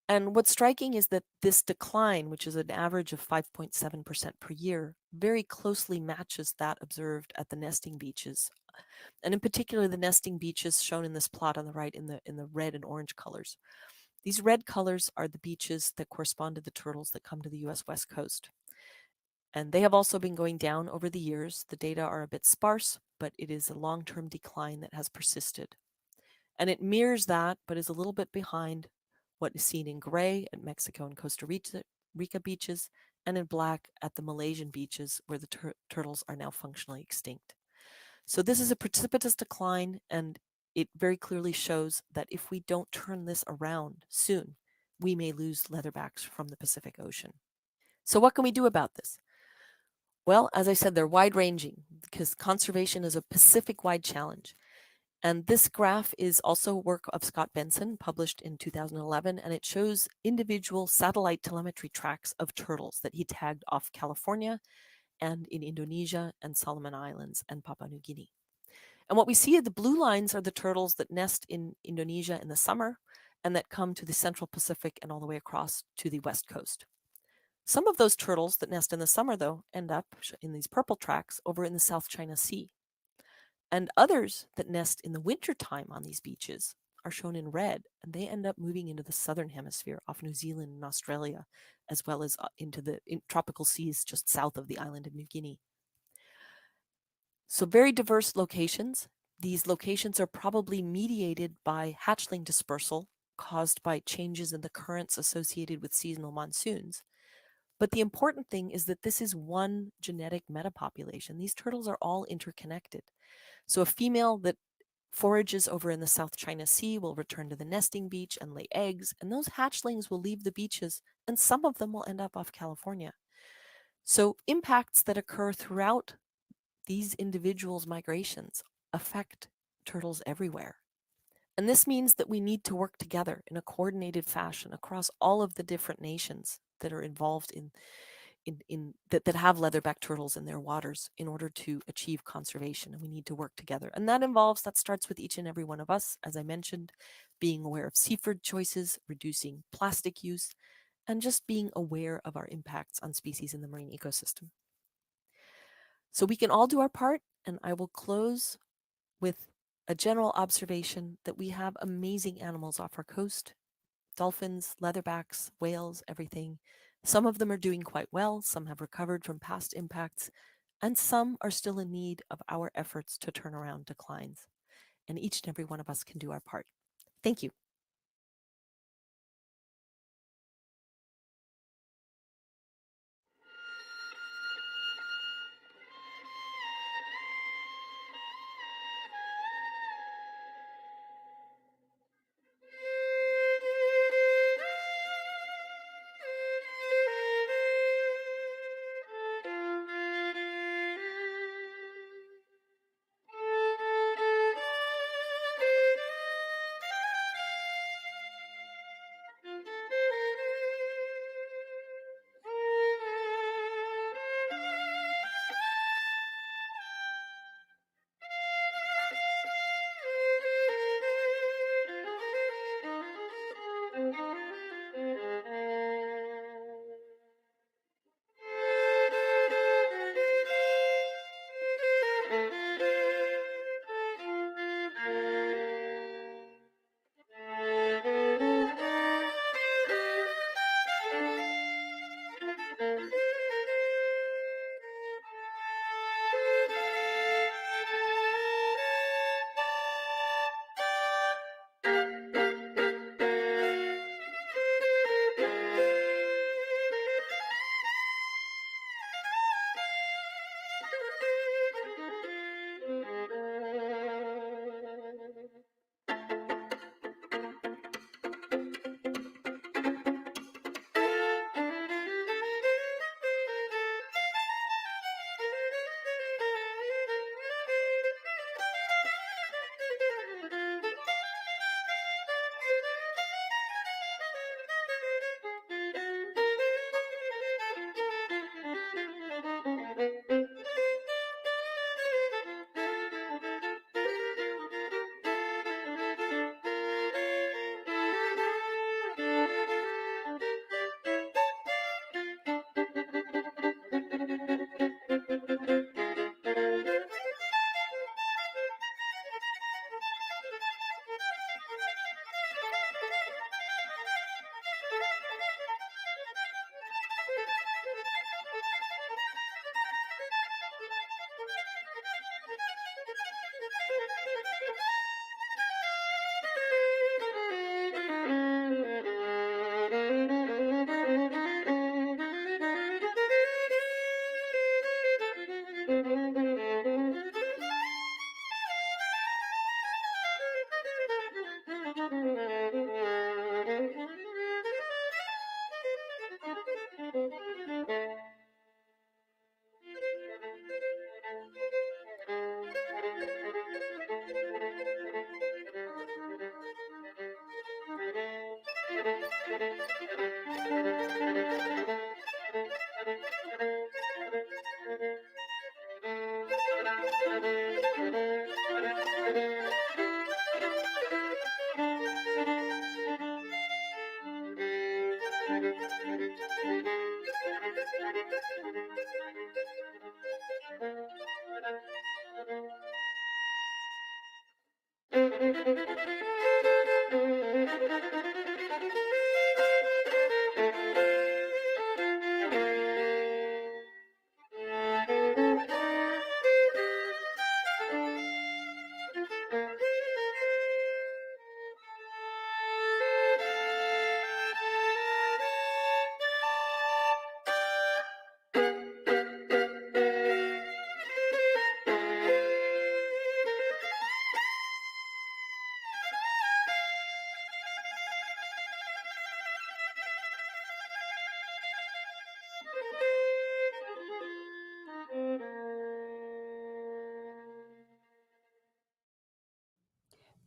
And what's striking is that this decline, which is an average of 5.7% per year, very closely matches that observed at the nesting beaches. And in particular, the nesting beaches shown in this plot on the right in the red and orange colors. These red colors are the beaches that correspond to the turtles that come to the US West Coast. And they have also been going down over the years. The data are a bit sparse, but it is a long-term decline that has persisted. And it mirrors that, but is a little bit behind what is seen in gray at Mexico and Costa Rica beaches, and in black at the Malaysian beaches where the turtles are now functionally extinct. So this is a precipitous decline, and it very clearly shows that if we don't turn this around soon, we may lose leatherbacks from the Pacific Ocean. So what can we do about this? Well, as I said, they're wide-ranging because conservation is a Pacific-wide challenge. And this graph is also work of Scott Benson, published in 2011, and it shows individual satellite telemetry tracks of turtles that he tagged off California and in Indonesia and Solomon Islands and Papua New Guinea. And what we see, the blue lines are the turtles that nest in Indonesia in the summer and that come to the Central Pacific and all the way across to the West Coast. Some of those turtles that nest in the summer, though, end up in these purple tracks over in the South China Sea. And others that nest in the wintertime on these beaches are shown in red, and they end up moving into the southern hemisphere off New Zealand and Australia, as well as into the tropical seas just south of the island of New Guinea. So very diverse locations. These locations are probably mediated by hatchling dispersal caused by changes in the currents associated with seasonal monsoons. But the important thing is that this is one genetic metapopulation. These turtles are all interconnected. So a female that forages over in the South China Sea will return to the nesting beach and lay eggs, and those hatchlings will leave the beaches, and some of them will end up off California. So impacts that occur throughout these individuals' migrations affect turtles everywhere. And this means that we need to work together in a coordinated fashion across all of the different nations that are involved that have leatherback turtles in their waters in order to achieve conservation. And we need to work together. And that starts with each and every one of us, as I mentioned, being aware of seafood choices, reducing plastic use, and just being aware of our impacts on species in the marine ecosystem. So we can all do our part, and I will close with a general observation that we have amazing animals off our coast. Dolphins, leatherbacks, whales, everything. Some of them are doing quite well, some have recovered from past impacts, and some are still in need of our efforts to turn around declines. And each and every one of us can do our part. Thank you.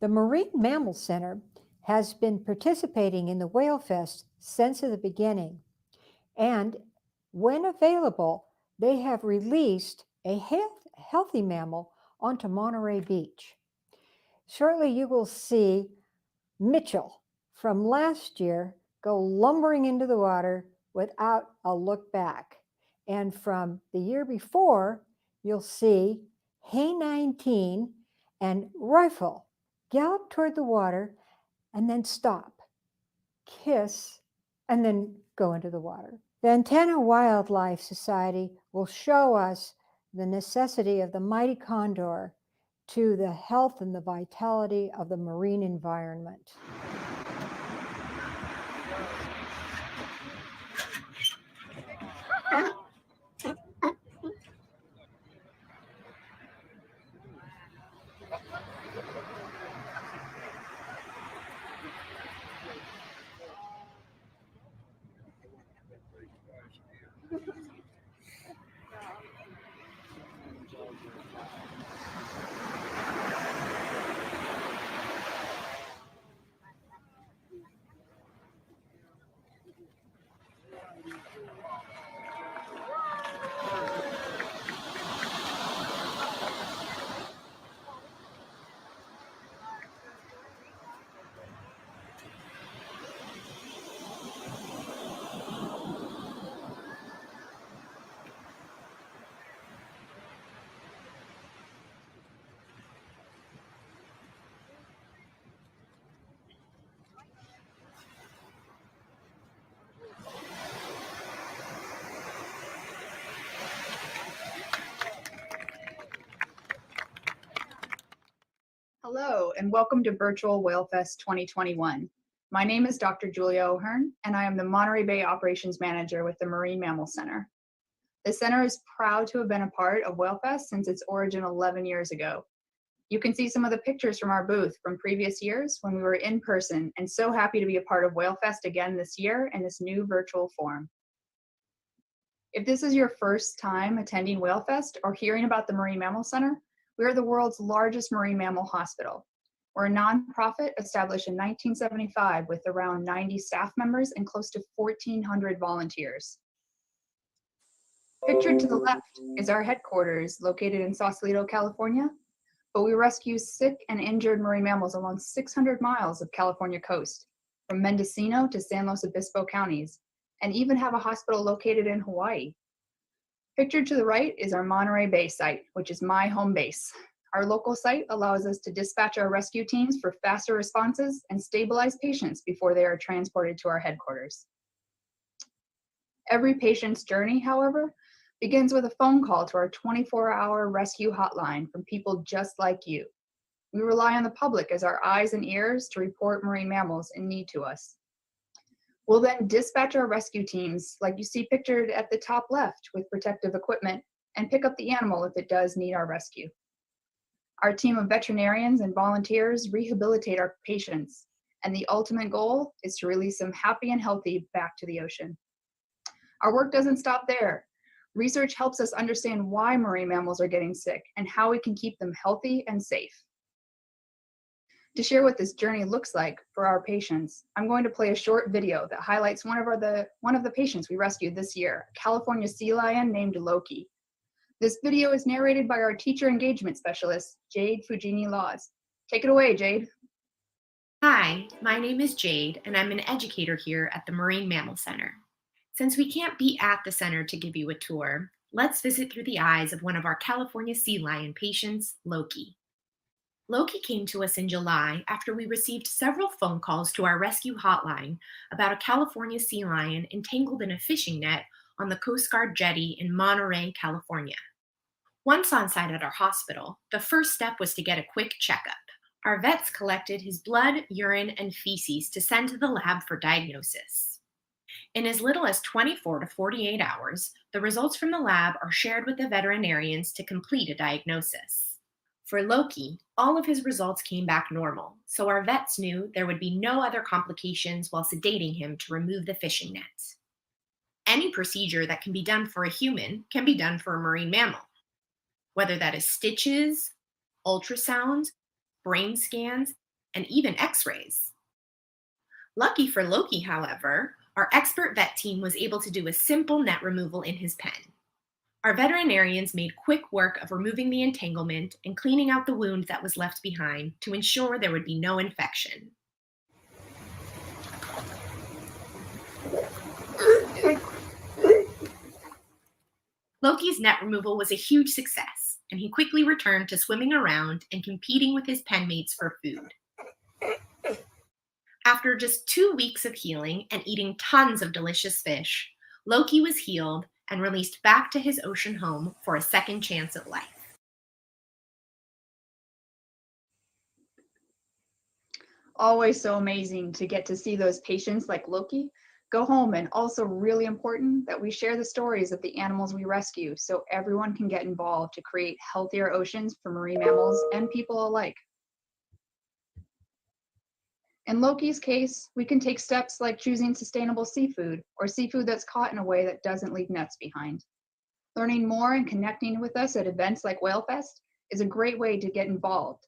The Marine Mammal Center has been participating in the Whalefest since the beginning, and when available, they have released a healthy mammal onto Monterey Beach. Shortly, you will see Mitchell from last year go lumbering into the water without a look back. And from the year before, you'll see Hay 19 and Rifle gallop toward the water and then stop, kiss, and then go into the water. The Antenna Wildlife Society will show us the necessity of the mighty condor to the health and the vitality of the marine environment. Hello, and welcome to Virtual Whalefest 2021. My name is Dr. Julia O'Hearn, and I am the Monterey Bay Operations Manager with the Marine Mammal Center. The center is proud to have been a part of Whalefest since its origin 11 years ago. You can see some of the pictures from our booth from previous years when we were in person, and so happy to be a part of Whalefest again this year in this new virtual form. If this is your first time attending Whalefest or hearing about the Marine Mammal Center, we are the world's largest marine mammal hospital. We're a nonprofit established in 1975 with around 90 staff members and close to 1,400 volunteers. Pictured to the left is our headquarters located in Sausalito, California, but we rescue sick and injured marine mammals along 600 miles of California coast, from Mendocino to San Luis Obispo counties, and even have a hospital located in Hawaii. Pictured to the right is our Monterey Bay site, which is my home base. Our local site allows us to dispatch our rescue teams for faster responses and stabilize patients before they are transported to our headquarters. Every patient's journey, however, begins with a phone call to our 24-hour rescue hotline from people just like you. We rely on the public as our eyes and ears to report marine mammals in need to us. We'll then dispatch our rescue teams, like you see pictured at the top left, with protective equipment, and pick up the animal if it does need our rescue. Our team of veterinarians and volunteers rehabilitate our patients, and the ultimate goal is to release them happy and healthy back to the ocean. Our work doesn't stop there. Research helps us understand why marine mammals are getting sick and how we can keep them healthy and safe. To share what this journey looks like for our patients, I'm going to play a short video that highlights one of the patients we rescued this year, a California sea lion named Loki. This video is narrated by our teacher engagement specialist, Jade Fujini-Laws. Take it away, Jade. Hi, my name is Jade, and I'm an educator here at the Marine Mammal Center. Since we can't be at the center to give you a tour, let's visit through the eyes of one of our California sea lion patients, Loki. Loki came to us in July after we received several phone calls to our rescue hotline about a California sea lion entangled in a fishing net on the Coast Guard jetty in Monterey, California. Once on site at our hospital, the first step was to get a quick checkup. Our vets collected his blood, urine, and feces to send to the lab for diagnosis. In as little as 24 to 48 hours, the results from the lab are shared with the veterinarians to complete a diagnosis. For Loki, all of his results came back normal, so our vets knew there would be no other complications while sedating him to remove the fishing net. Any procedure that can be done for a human can be done for a marine mammal, whether that is stitches, ultrasound, brain scans, and even x-rays. Lucky for Loki, however, our expert vet team was able to do a simple net removal in his pen. Our veterinarians made quick work of removing the entanglement and cleaning out the wound that was left behind to ensure there would be no infection. Loki's net removal was a huge success, and he quickly returned to swimming around and competing with his pen mates for food. After just 2 weeks of healing and eating tons of delicious fish, Loki was healed and released back to his ocean home for a second chance at life. Always so amazing to get to see those patients like Loki go home, and also really important that we share the stories of the animals we rescue so everyone can get involved to create healthier oceans for marine mammals and people alike. In Loki's case, we can take steps like choosing sustainable seafood or seafood that's caught in a way that doesn't leave nets behind. Learning more and connecting with us at events like Whalefest is a great way to get involved.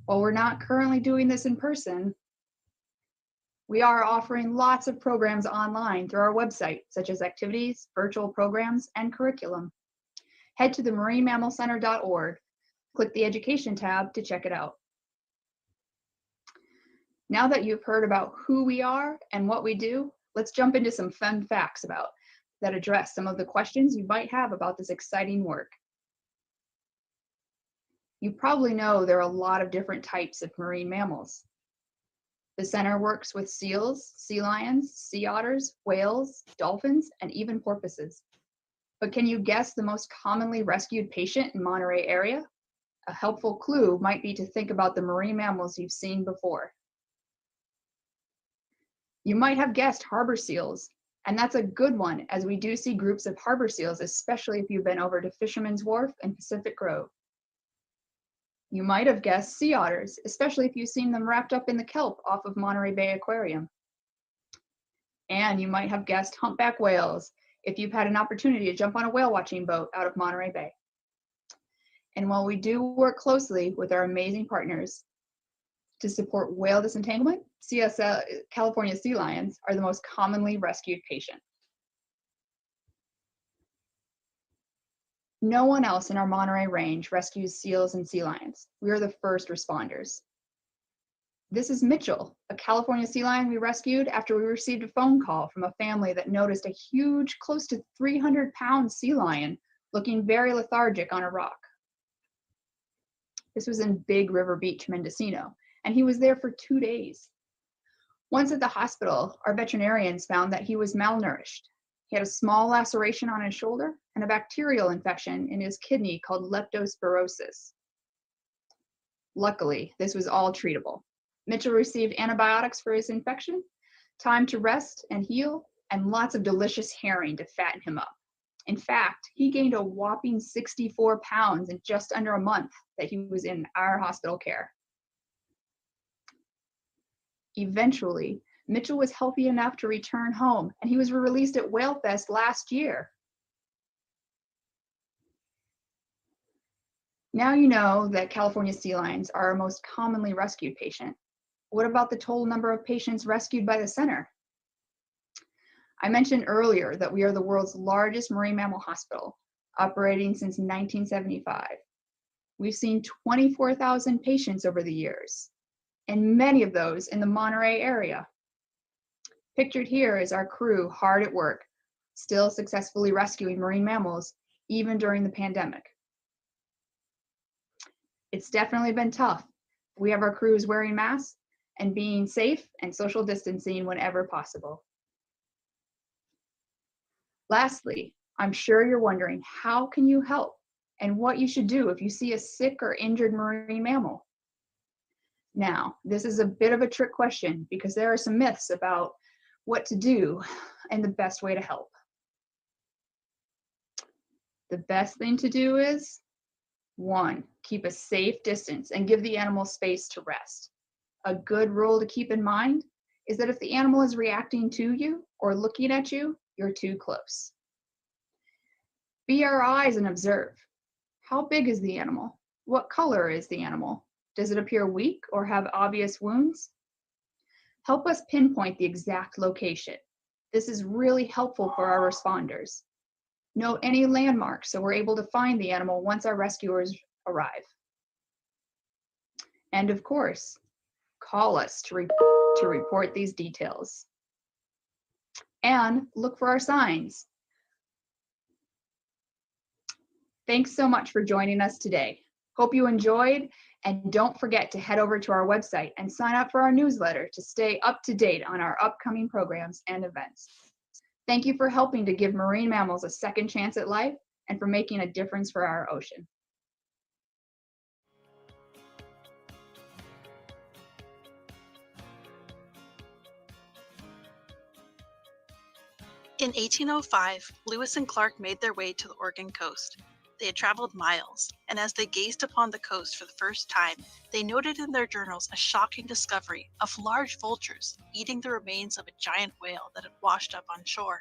While we're not currently doing this in person, we are offering lots of programs online through our website, such as activities, virtual programs, and curriculum. Head to the marinemammalcenter.org, click the Education tab to check it out. Now that you've heard about who we are and what we do, let's jump into some fun facts that address some of the questions you might have about this exciting work. You probably know there are a lot of different types of marine mammals. The center works with seals, sea lions, sea otters, whales, dolphins, and even porpoises. But can you guess the most commonly rescued patient in Monterey area? A helpful clue might be to think about the marine mammals you've seen before. You might have guessed harbor seals, and that's a good one, as we do see groups of harbor seals, especially if you've been over to Fisherman's Wharf and Pacific Grove. You might have guessed sea otters, especially if you've seen them wrapped up in the kelp off of Monterey Bay Aquarium. And you might have guessed humpback whales if you've had an opportunity to jump on a whale watching boat out of Monterey Bay. And while we do work closely with our amazing partners to support whale disentanglement, California sea lions are the most commonly rescued patient. No one else in our Monterey range rescues seals and sea lions. We are the first responders. This is Mitchell, a California sea lion we rescued after we received a phone call from a family that noticed a huge, close to 300-pound sea lion looking very lethargic on a rock. This was in Big River Beach, Mendocino, and he was there for 2 days. Once at the hospital, our veterinarians found that he was malnourished. He had a small laceration on his shoulder and a bacterial infection in his kidney called leptospirosis. Luckily, this was all treatable. Mitchell received antibiotics for his infection, time to rest and heal, and lots of delicious herring to fatten him up. In fact, he gained a whopping 64 pounds in just under a month that he was in our hospital care. Eventually, Mitchell was healthy enough to return home, and he was released at Whalefest last year. Now you know that California sea lions are our most commonly rescued patient. What about the total number of patients rescued by the center? I mentioned earlier that we are the world's largest marine mammal hospital, operating since 1975. We've seen 24,000 patients over the years, and many of those in the Monterey area. Pictured here is our crew hard at work, still successfully rescuing marine mammals, even during the pandemic. It's definitely been tough. We have our crews wearing masks and being safe and social distancing whenever possible. Lastly, I'm sure you're wondering, how can you help and what you should do if you see a sick or injured marine mammal? Now, this is a bit of a trick question because there are some myths about what to do and the best way to help. The best thing to do is, 1, keep a safe distance and give the animal space to rest. A good rule to keep in mind is that if the animal is reacting to you or looking at you, you're too close. Be our eyes and observe. How big is the animal? What color is the animal? Does it appear weak or have obvious wounds? Help us pinpoint the exact location. This is really helpful for our responders. Note any landmarks so we're able to find the animal once our rescuers arrive. And of course, call us to report these details. And look for our signs. Thanks so much for joining us today. Hope you enjoyed, and don't forget to head over to our website and sign up for our newsletter to stay up to date on our upcoming programs and events. Thank you for helping to give marine mammals a second chance at life and for making a difference for our ocean. In 1805, Lewis and Clark made their way to the Oregon coast. They had traveled miles, and as they gazed upon the coast for the first time, they noted in their journals a shocking discovery of large vultures eating the remains of a giant whale that had washed up on shore.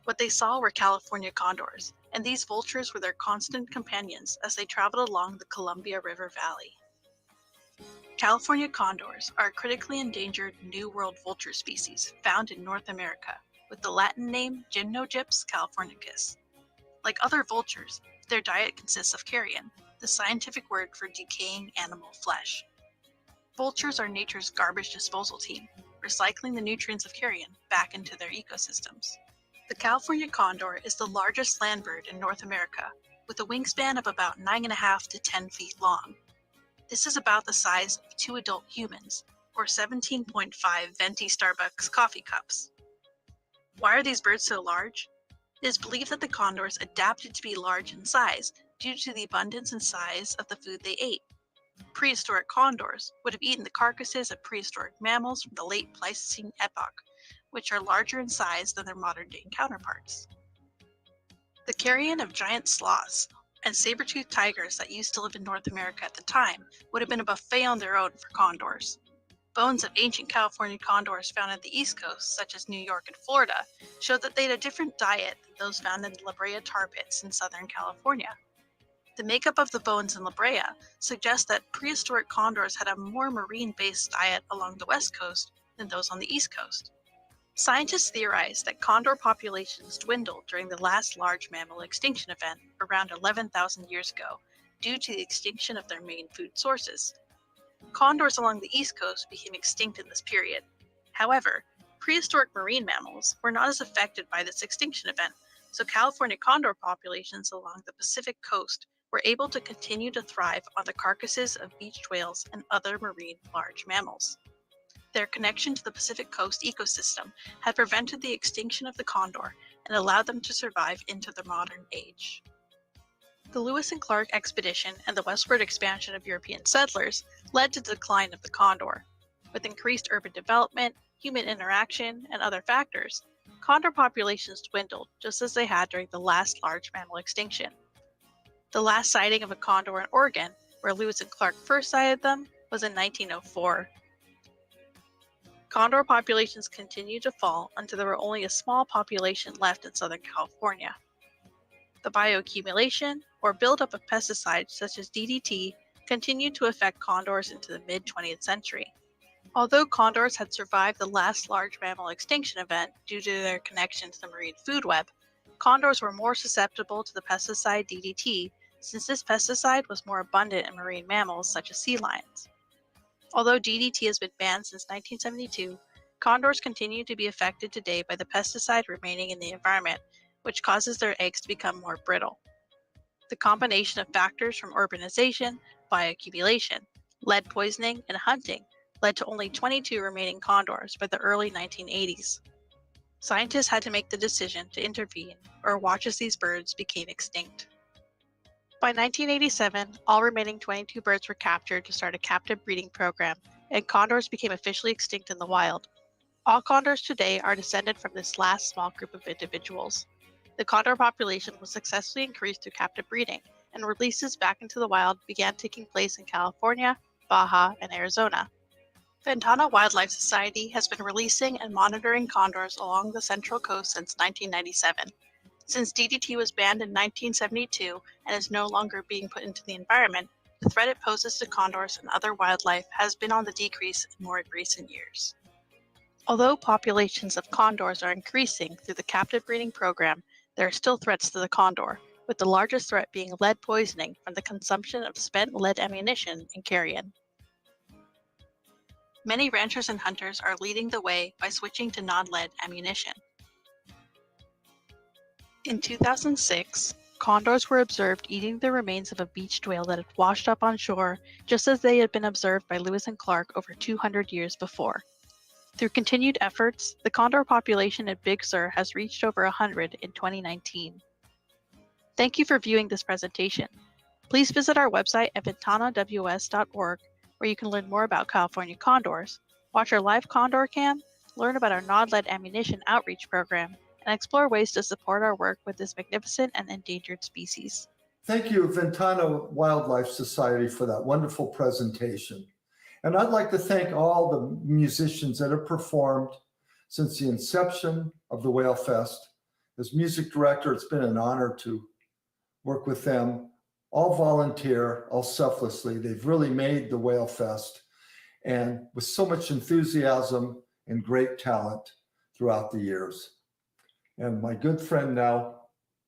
What they saw were California condors, and these vultures were their constant companions as they traveled along the Columbia River Valley. California condors are a critically endangered New World vulture species found in North America, with the Latin name Gymnogyps californicus. Like other vultures, their diet consists of carrion, the scientific word for decaying animal flesh. Vultures are nature's garbage disposal team, recycling the nutrients of carrion back into their ecosystems. The California condor is the largest land bird in North America, with a wingspan of about 9.5 to 10 feet long. This is about the size of 2 adult humans, or 17.5 venti Starbucks coffee cups. Why are these birds so large? It is believed that the condors adapted to be large in size due to the abundance and size of the food they ate. Prehistoric condors would have eaten the carcasses of prehistoric mammals from the late Pleistocene epoch, which are larger in size than their modern-day counterparts. The carrion of giant sloths and saber-toothed tigers that used to live in North America at the time would have been a buffet on their own for condors. Bones of ancient California condors found at the East Coast, such as New York and Florida, show that they had a different diet than those found in the La Brea tar pits in Southern California. The makeup of the bones in La Brea suggests that prehistoric condors had a more marine-based diet along the West Coast than those on the East Coast. Scientists theorize that condor populations dwindled during the last large mammal extinction event around 11,000 years ago due to the extinction of their main food sources. Condors along the East Coast became extinct in this period. However, prehistoric marine mammals were not as affected by this extinction event, so California condor populations along the Pacific coast were able to continue to thrive on the carcasses of beached whales and other marine large mammals. Their connection to the Pacific coast ecosystem had prevented the extinction of the condor and allowed them to survive into the modern age. The Lewis and Clark expedition and the westward expansion of European settlers led to the decline of the condor. With increased urban development, human interaction, and other factors, condor populations dwindled just as they had during the last large mammal extinction. The last sighting of a condor in Oregon, where Lewis and Clark first sighted them, was in 1904. Condor populations continued to fall until there were only a small population left in Southern California. The bioaccumulation, or buildup of pesticides such as DDT, continued to affect condors into the mid-20th century. Although condors had survived the last large mammal extinction event due to their connection to the marine food web, condors were more susceptible to the pesticide DDT since this pesticide was more abundant in marine mammals such as sea lions. Although DDT has been banned since 1972, condors continue to be affected today by the pesticide remaining in the environment, which causes their eggs to become more brittle. The combination of factors from urbanization, bioaccumulation, lead poisoning, and hunting led to only 22 remaining condors by the early 1980s. Scientists had to make the decision to intervene or watch as these birds became extinct. By 1987, all remaining 22 birds were captured to start a captive breeding program, and condors became officially extinct in the wild. All condors today are descended from this last small group of individuals. The condor population was successfully increased through captive breeding, and releases back into the wild began taking place in California, Baja, and Arizona. Ventana Wildlife Society has been releasing and monitoring condors along the Central Coast since 1997. Since DDT was banned in 1972 and is no longer being put into the environment, the threat it poses to condors and other wildlife has been on the decrease in more recent years. Although populations of condors are increasing through the captive breeding program, there are still threats to the condor, with the largest threat being lead poisoning from the consumption of spent lead ammunition and carrion. Many ranchers and hunters are leading the way by switching to non-lead ammunition. In 2006, condors were observed eating the remains of a beached whale that had washed up on shore, just as they had been observed by Lewis and Clark over 200 years before. Through continued efforts, the condor population at Big Sur has reached over 100 in 2019. Thank you for viewing this presentation. Please visit our website at ventanaws.org, where you can learn more about California condors, watch our live condor cam, learn about our non-lead ammunition outreach program, and explore ways to support our work with this magnificent and endangered species. Thank you, Ventana Wildlife Society, for that wonderful presentation. And I'd like to thank all the musicians that have performed since the inception of the Whalefest. As music director, it's been an honor to work with them. All volunteer, all selflessly. They've really made the Whalefest, and with so much enthusiasm and great talent throughout the years. And my good friend now,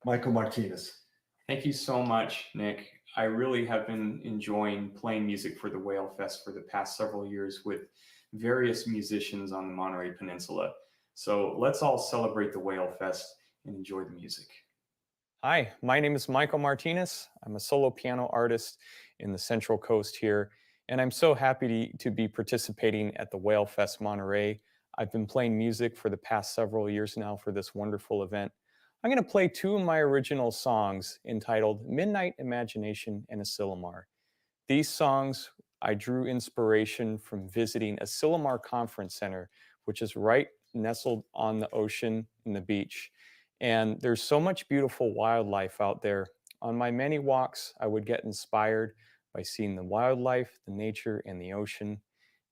Michael Martinez. Thank you so much, Nick. I really have been enjoying playing music for the Whalefest for the past several years with various musicians on the Monterey Peninsula. So let's all celebrate the Whalefest and enjoy the music. Hi, my name is Michael Martinez. I'm a solo piano artist in the Central Coast here, and I'm so happy to be participating at the Whalefest Monterey. I've been playing music for the past several years now for this wonderful event. I'm going to play two of my original songs entitled Midnight Imagination and Asilomar. These songs I drew inspiration from visiting Asilomar Conference Center, which is right nestled on the ocean and the beach. And there's so much beautiful wildlife out there. On my many walks, I would get inspired by seeing the wildlife, the nature, and the ocean.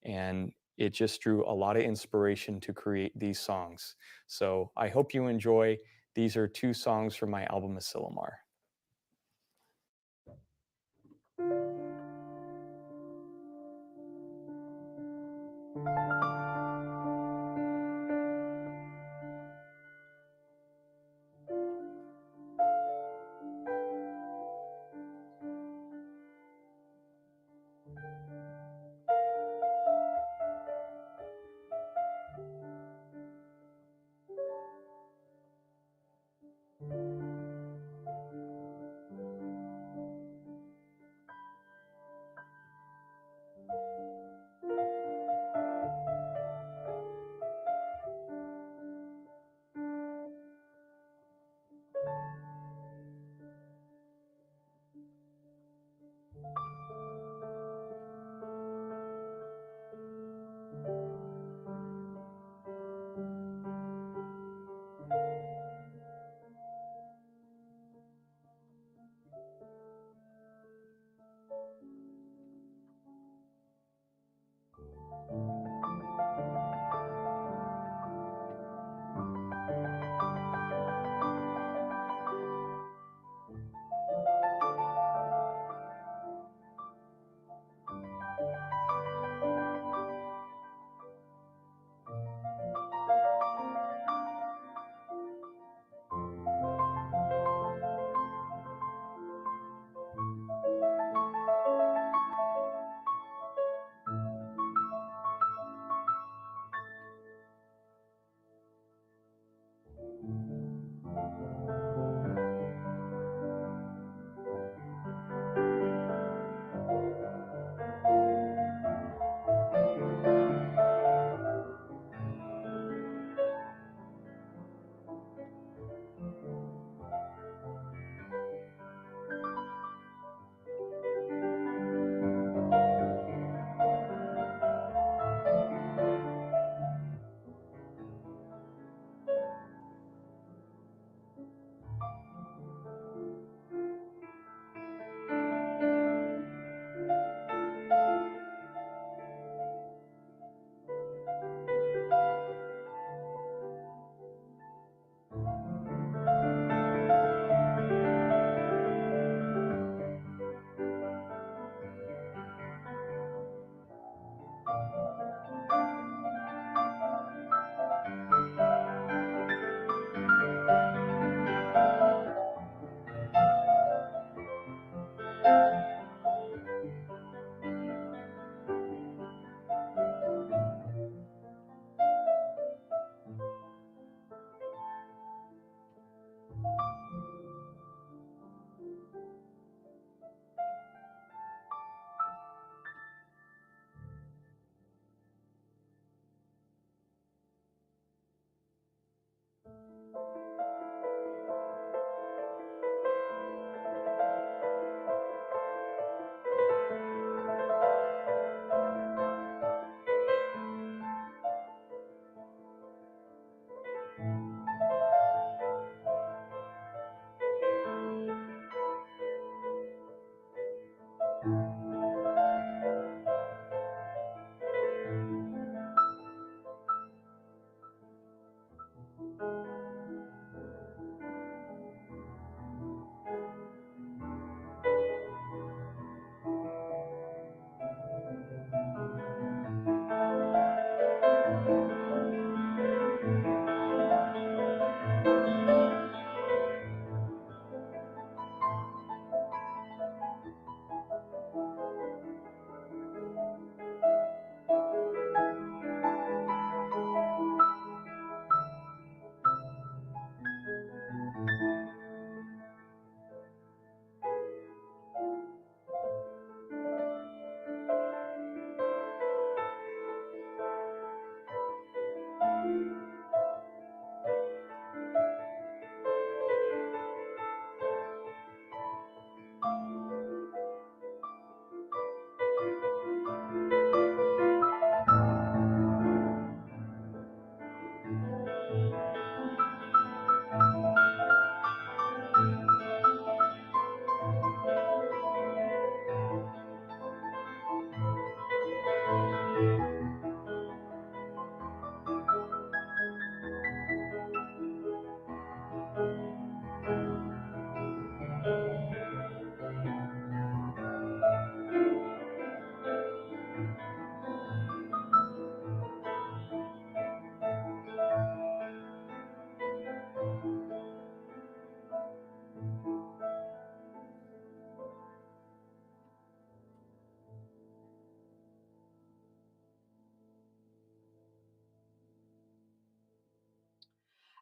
And it just drew a lot of inspiration to create these songs. So I hope you enjoy. These are two songs from my album Asilomar.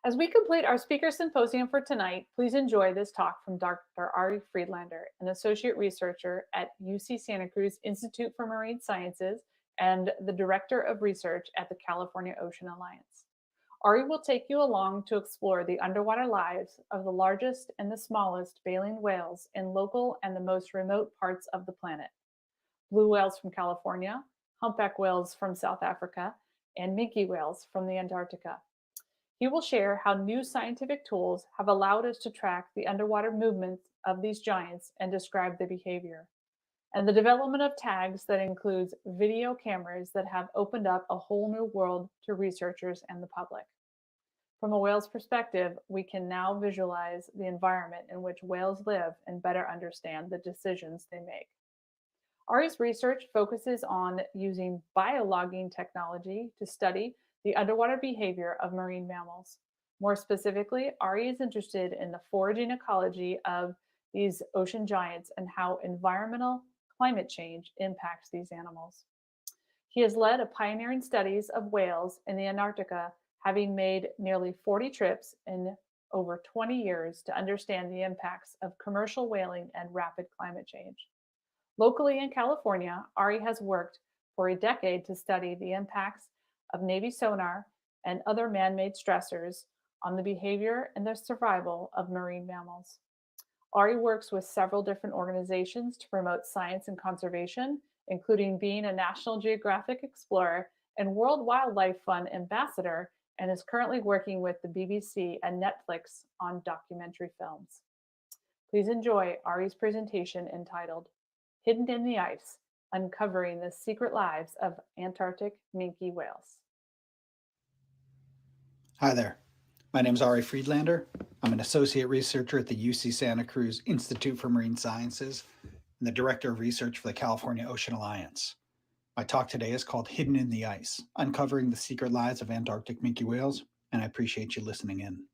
As we complete our speaker symposium for tonight, please enjoy this talk from Dr. Ari Friedlander, an associate researcher at UC Santa Cruz Institute for Marine Sciences and the director of research at the California Ocean Alliance. Ari will take you along to explore the underwater lives of the largest and the smallest baleen whales in local and the most remote parts of the planet. Blue whales from California, humpback whales from South Africa, and minke whales from the Antarctica. He will share how new scientific tools have allowed us to track the underwater movements of these giants and describe their behavior, and the development of tags that includes video cameras that have opened up a whole new world to researchers and the public. From a whale's perspective, we can now visualize the environment in which whales live and better understand the decisions they make. Ari's research focuses on using biologging technology to study the underwater behavior of marine mammals. More specifically, Ari is interested in the foraging ecology of these ocean giants and how environmental climate change impacts these animals. He has led a pioneering studies of whales in the Antarctica, having made nearly 40 trips in over 20 years to understand the impacts of commercial whaling and rapid climate change. Locally in California, Ari has worked for a decade to study the impacts of Navy sonar and other man-made stressors on the behavior and the survival of marine mammals. Ari works with several different organizations to promote science and conservation, including being a National Geographic Explorer and World Wildlife Fund ambassador, and is currently working with the BBC and Netflix on documentary films. Please enjoy Ari's presentation entitled Hidden in the Ice, Uncovering the Secret Lives of Antarctic Minke Whales. Hi there. My name is Ari Friedlander. I'm an associate researcher at the UC Santa Cruz Institute for Marine Sciences and the director of research for the California Ocean Alliance. My talk today is called Hidden in the Ice, Uncovering the Secret Lives of Antarctic Minke Whales, and I appreciate you listening in.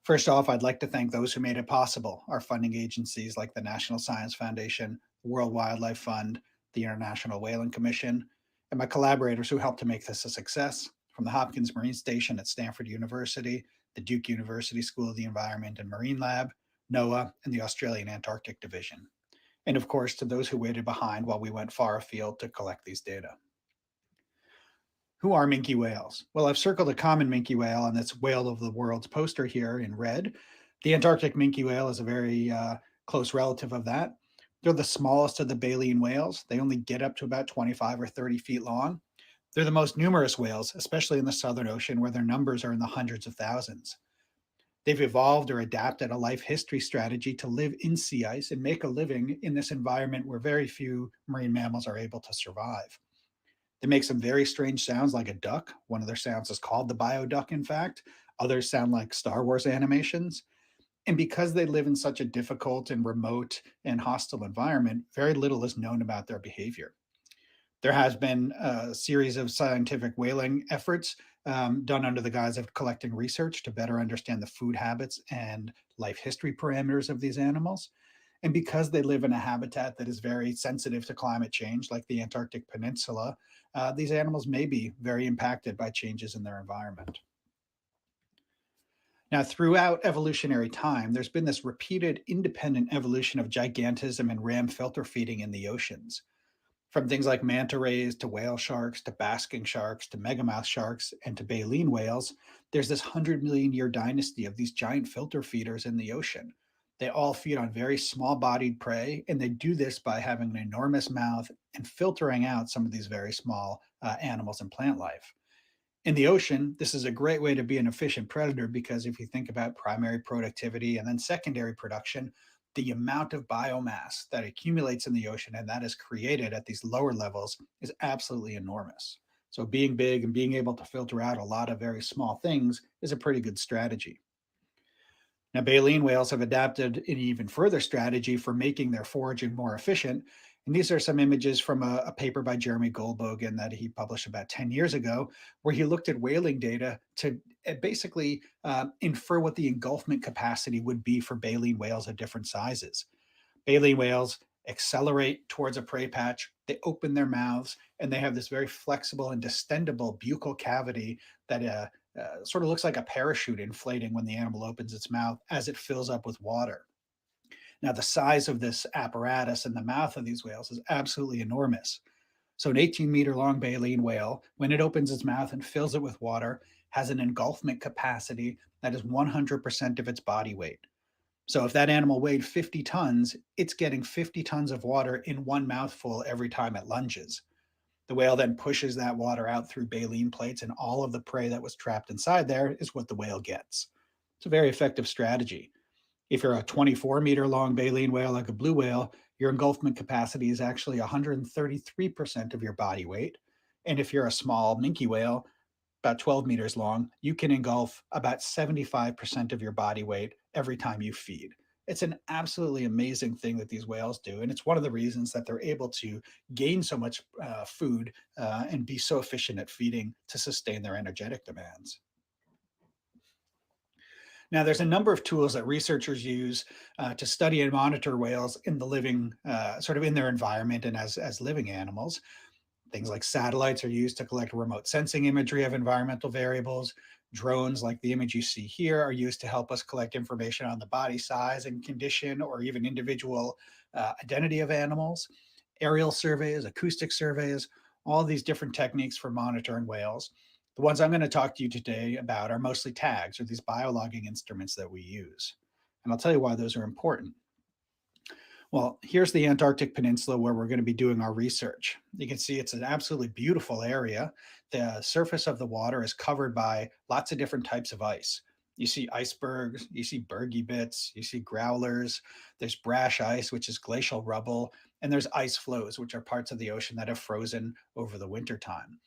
First off, I'd like to thank those who made it possible, our funding agencies like the National Science Foundation, the World Wildlife Fund, the International Whaling Commission, and my collaborators who helped to make this a success, from the Hopkins Marine Station at Stanford University, the Duke University School of the Environment and Marine Lab, NOAA, and the Australian Antarctic Division. And of course, to those who waited behind while we went far afield to collect these data. Who are minke whales? Well, I've circled a common minke whale on this Whale of the World's poster here in red. The Antarctic minke whale is a very close relative of that. They're the smallest of the baleen whales. They only get up to about 25 or 30 feet long. They're the most numerous whales, especially in the Southern Ocean, where their numbers are in the hundreds of thousands. They've evolved or adapted a life history strategy to live in sea ice and make a living in this environment where very few marine mammals are able to survive. They make some very strange sounds like a duck. One of their sounds is called the bioduck, in fact. Others sound like Star Wars animations. And because they live in such a difficult and remote and hostile environment, very little is known about their behavior. There has been a series of scientific whaling efforts done under the guise of collecting research to better understand the food habits and life history parameters of these animals. And because they live in a habitat that is very sensitive to climate change, like the Antarctic Peninsula, these animals may be very impacted by changes in their environment. Now, throughout evolutionary time, there's been this repeated independent evolution of gigantism and ram filter feeding in the oceans. From things like manta rays to whale sharks to basking sharks to megamouth sharks and to baleen whales, there's this 100-million-year dynasty of these giant filter feeders in the ocean. They all feed on very small-bodied prey, and they do this by having an enormous mouth and filtering out some of these very small animals and plant life. In the ocean, this is a great way to be an efficient predator because if you think about primary productivity and then secondary production, the amount of biomass that accumulates in the ocean and that is created at these lower levels is absolutely enormous. So being big and being able to filter out a lot of very small things is a pretty good strategy. Now, baleen whales have adapted an even further strategy for making their foraging more efficient. And these are some images from a paper by Jeremy Goldbogen that he published about 10 years ago, where he looked at whaling data to basically infer what the engulfment capacity would be for baleen whales of different sizes. Baleen whales accelerate towards a prey patch, they open their mouths, and they have this very flexible and distendable buccal cavity that sort of looks like a parachute inflating when the animal opens its mouth as it fills up with water. Now, the size of this apparatus in the mouth of these whales is absolutely enormous. So an 18-meter long baleen whale, when it opens its mouth and fills it with water, has an engulfment capacity that is 100% of its body weight. So if that animal weighed 50 tons, it's getting 50 tons of water in one mouthful every time it lunges. The whale then pushes that water out through baleen plates, and all of the prey that was trapped inside there is what the whale gets. It's a very effective strategy. If you're a 24-meter long baleen whale like a blue whale, your engulfment capacity is actually 133% of your body weight. And if you're a small minke whale, about 12 meters long, you can engulf about 75% of your body weight every time you feed. It's an absolutely amazing thing that these whales do. And it's one of the reasons that they're able to gain so much food and be so efficient at feeding to sustain their energetic demands. Now, there's a number of tools that researchers use to study and monitor whales in the living, sort of in their environment and as living animals. Things like satellites are used to collect remote sensing imagery of environmental variables. Drones, like the image you see here, are used to help us collect information on the body size and condition or even individual identity of animals. Aerial surveys, acoustic surveys, all these different techniques for monitoring whales. The ones I'm going to talk to you today about are mostly tags, or these biologging instruments that we use. And I'll tell you why those are important. Well, here's the Antarctic Peninsula where we're going to be doing our research. You can see it's an absolutely beautiful area. The surface of the water is covered by lots of different types of ice. You see icebergs, you see bergy bits, you see growlers, there's brash ice, which is glacial rubble, and there's ice floes, which are parts of the ocean that have frozen over the wintertime.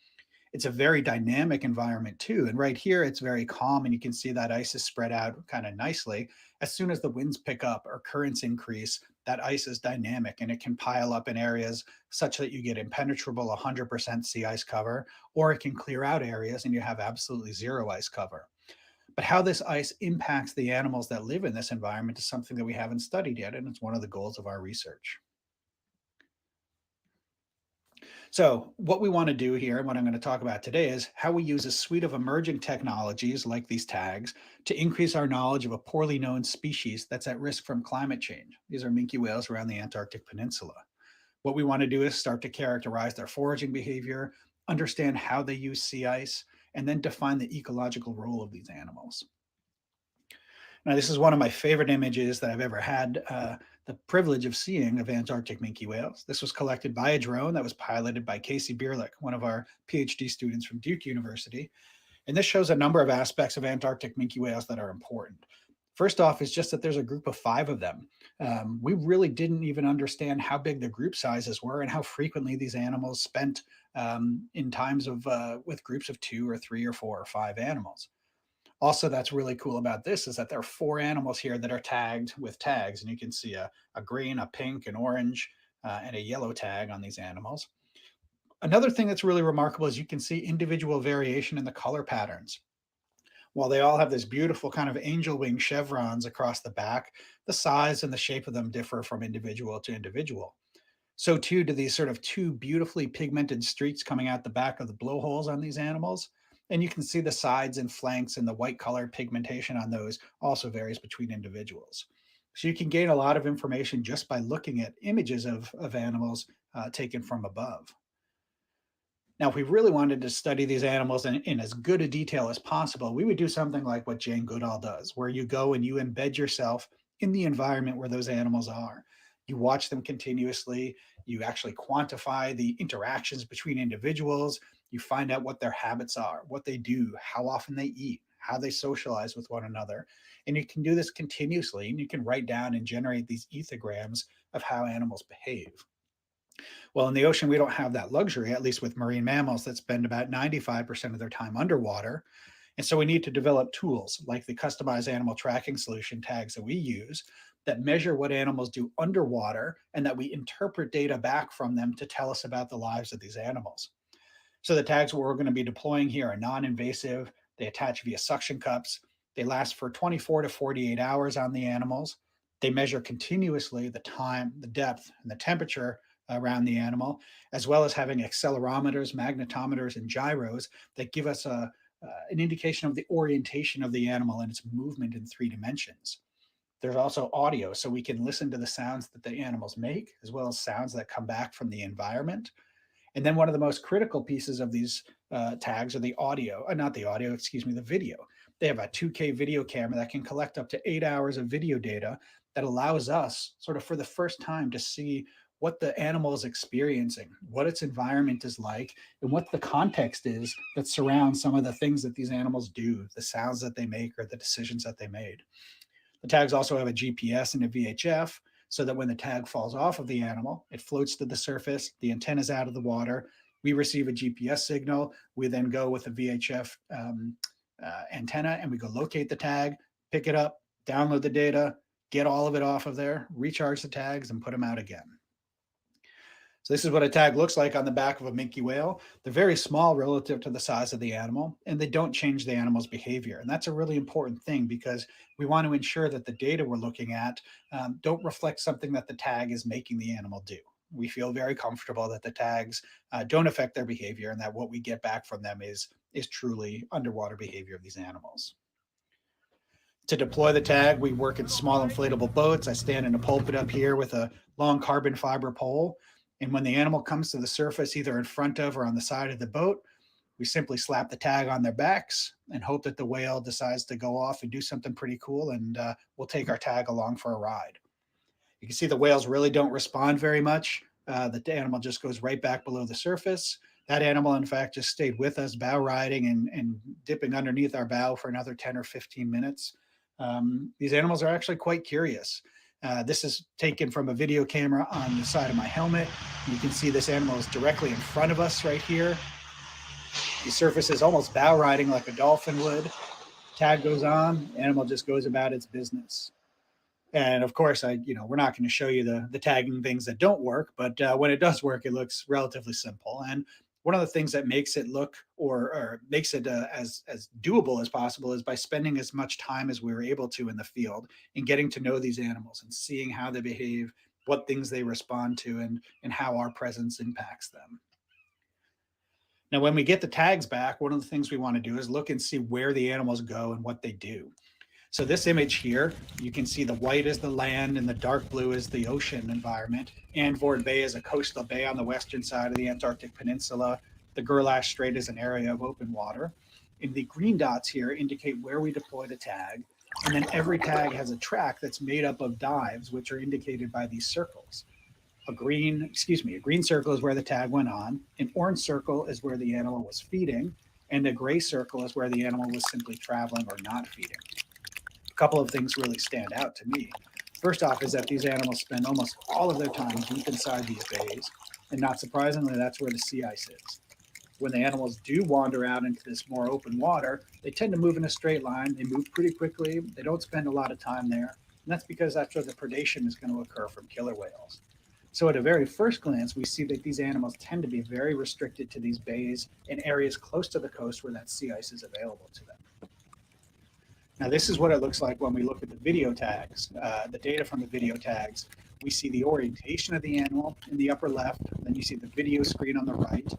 It's a very dynamic environment too. And right here, it's very calm and you can see that ice is spread out kind of nicely. As soon as the winds pick up or currents increase, that ice is dynamic and it can pile up in areas such that you get impenetrable 100% sea ice cover, or it can clear out areas and you have absolutely zero ice cover. But how this ice impacts the animals that live in this environment is something that we haven't studied yet, and it's one of the goals of our research. So what we want to do here, and what I'm going to talk about today, is how we use a suite of emerging technologies like these tags to increase our knowledge of a poorly known species that's at risk from climate change. These are minke whales around the Antarctic Peninsula. What we want to do is start to characterize their foraging behavior, understand how they use sea ice, and then define the ecological role of these animals. Now, this is one of my favorite images that I've ever had the privilege of seeing of Antarctic minke whales. This was collected by a drone that was piloted by Casey Bierlich, one of our PhD students from Duke University. And this shows a number of aspects of Antarctic minke whales that are important. First off is just that there's a group of 5 of them. We really didn't even understand how big the group sizes were and how frequently these animals spent in times of with groups of 2 or 3 or 4 or 5 animals. Also, that's really cool about this is that there are 4 animals here that are tagged with tags, and you can see a green, a pink, an orange, and a yellow tag on these animals. Another thing that's really remarkable is you can see individual variation in the color patterns. While they all have this beautiful kind of angel wing chevrons across the back, the size and the shape of them differ from individual to individual. So too do these sort of 2 beautifully pigmented streaks coming out the back of the blowholes on these animals. And you can see the sides and flanks and the white color pigmentation on those also varies between individuals. So you can gain a lot of information just by looking at images of animals taken from above. Now, if we really wanted to study these animals in as good a detail as possible, we would do something like what Jane Goodall does, where you go and you embed yourself in the environment where those animals are. You watch them continuously. You actually quantify the interactions between individuals. You find out what their habits are, what they do, how often they eat, how they socialize with one another. And you can do this continuously, and you can write down and generate these ethograms of how animals behave. Well, in the ocean, we don't have that luxury, at least with marine mammals that spend about 95% of their time underwater. And so we need to develop tools like the customized animal tracking solution tags that we use that measure what animals do underwater and that we interpret data back from them to tell us about the lives of these animals. So the tags we're going to be deploying here are non-invasive. They attach via suction cups. They last for 24 to 48 hours on the animals. They measure continuously the time, the depth, and the temperature around the animal, as well as having accelerometers, magnetometers, and gyros that give us a an indication of the orientation of the animal and its movement in 3 dimensions. There's also audio, so we can listen to the sounds that the animals make, as well as sounds that come back from the environment. And then one of the most critical pieces of these tags are the audio, not the audio, excuse me, the video. They have a 2K video camera that can collect up to 8 hours of video data that allows us sort of for the first time to see what the animal is experiencing, what its environment is like, and what the context is that surrounds some of the things that these animals do, the sounds that they make or the decisions that they made. The tags also have a GPS and a VHF, so that when the tag falls off of the animal, it floats to the surface, the antenna's out of the water, we receive a GPS signal, we then go with a VHF antenna and we go locate the tag, pick it up, download the data, get all of it off of there, recharge the tags and put them out again. So this is what a tag looks like on the back of a minke whale. They're very small relative to the size of the animal, and they don't change the animal's behavior. And that's a really important thing because we want to ensure that the data we're looking at don't reflect something that the tag is making the animal do. We feel very comfortable that the tags don't affect their behavior and that what we get back from them is truly underwater behavior of these animals. To deploy the tag, we work in small inflatable boats. I stand in a pulpit up here with a long carbon fiber pole. And when the animal comes to the surface, either in front of or on the side of the boat, we simply slap the tag on their backs and hope that the whale decides to go off and do something pretty cool, and we'll take our tag along for a ride. You can see the whales really don't respond very much. The animal just goes right back below the surface. That animal, in fact, just stayed with us, bow riding and dipping underneath our bow for another 10 or 15 minutes. These animals are actually quite curious. This is taken from a video camera on the side of my helmet. You can see this animal is directly in front of us right here. The surface is almost bow riding like a dolphin would. Tag goes on, animal just goes about its business. And of course, we're not going to show you the tagging things that don't work, but when it does work, it looks relatively simple. And one of the things that makes it look or makes it as doable as possible is by spending as much time as we were able to in the field and getting to know these animals and seeing how they behave, what things they respond to, and how our presence impacts them. Now, when we get the tags back, one of the things we want to do is look and see where the animals go and what they do. So this image here, you can see the white is the land and the dark blue is the ocean environment. Anvord Bay is a coastal bay on the western side of the Antarctic Peninsula. The Gerlache Strait is an area of open water. And the green dots here indicate where we deployed a tag. And then every tag has a track that's made up of dives, which are indicated by these circles. A green circle is where the tag went on. An orange circle is where the animal was feeding. And a gray circle is where the animal was simply traveling or not feeding. A couple of things really stand out to me. First off is that these animals spend almost all of their time deep inside these bays, and not surprisingly, that's where the sea ice is. When the animals do wander out into this more open water, they tend to move in a straight line. They move pretty quickly. They don't spend a lot of time there, and that's because that's where the predation is going to occur from killer whales. So at a very first glance, we see that these animals tend to be very restricted to these bays and areas close to the coast where that sea ice is available to them. Now, this is what it looks like when we look at the video tags, the data from the video tags. We see the orientation of the animal in the upper left, then you see the video screen on the right,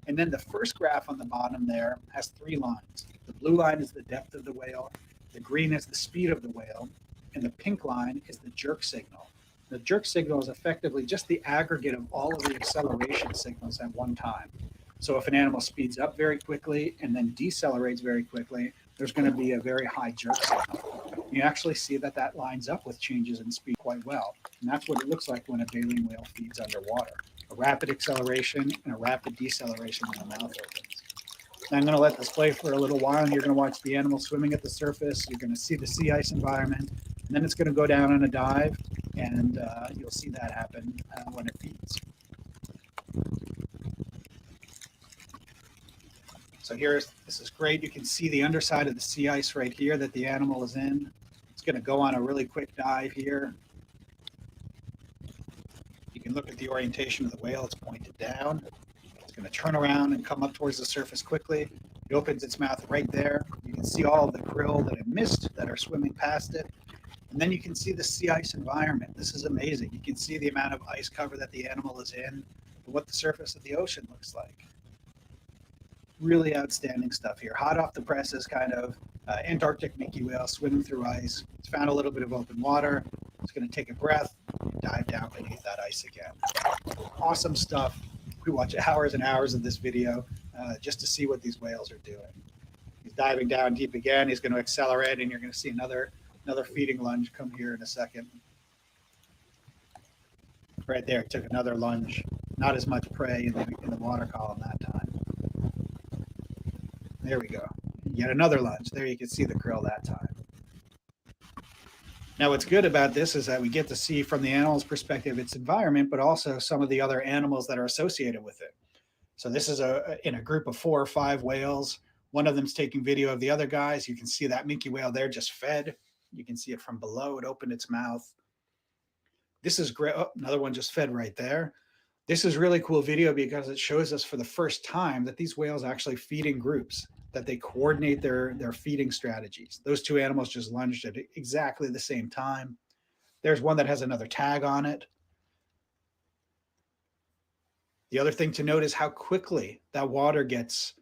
and then the first graph on the bottom there has 3 lines. The blue line is the depth of the whale, the green is the speed of the whale, and the pink line is the jerk signal. The jerk signal is effectively just the aggregate of all of the acceleration signals at one time. So if an animal speeds up very quickly and then decelerates very quickly, there's going to be a very high jerk signal. You actually see that that lines up with changes in speed quite well. And that's what it looks like when a baleen whale feeds underwater. A rapid acceleration and a rapid deceleration when the mouth opens. Now I'm going to let this play for a little while, and you're going to watch the animal swimming at the surface. You're going to see the sea ice environment, and then it's going to go down on a dive, and you'll see that happen when it feeds. So this is great. You can see the underside of the sea ice right here that the animal is in. It's going to go on a really quick dive here. You can look at the orientation of the whale. It's pointed down. It's going to turn around and come up towards the surface quickly. It opens its mouth right there. You can see all of the krill that it missed that are swimming past it. And then you can see the sea ice environment. This is amazing. You can see the amount of ice cover that the animal is in and what the surface of the ocean looks like. Really outstanding stuff here. Hot off the presses kind of Antarctic minke whale swimming through ice. It's found a little bit of open water. It's going to take a breath, dive down beneath that ice again. Awesome stuff. We watch hours and hours of this video just to see what these whales are doing. He's diving down deep again. He's going to accelerate, and you're going to see another feeding lunge come here in a second. Right there, took another lunge. Not as much prey in the water column that time. There we go. Yet another lunge. There you can see the krill that time. Now, what's good about this is that we get to see from the animal's perspective its environment, but also some of the other animals that are associated with it. So this is in a group of 4 or 5 whales. One of them's taking video of the other guys. You can see that minke whale there just fed. You can see it from below. It opened its mouth. This is great. Oh, another one just fed right there. This is really cool video because it shows us for the first time that these whales actually feed in groups, that they coordinate their feeding strategies. Those 2 animals just lunged at exactly the same time. There's one that has another tag on it. The other thing to note is how quickly that water gets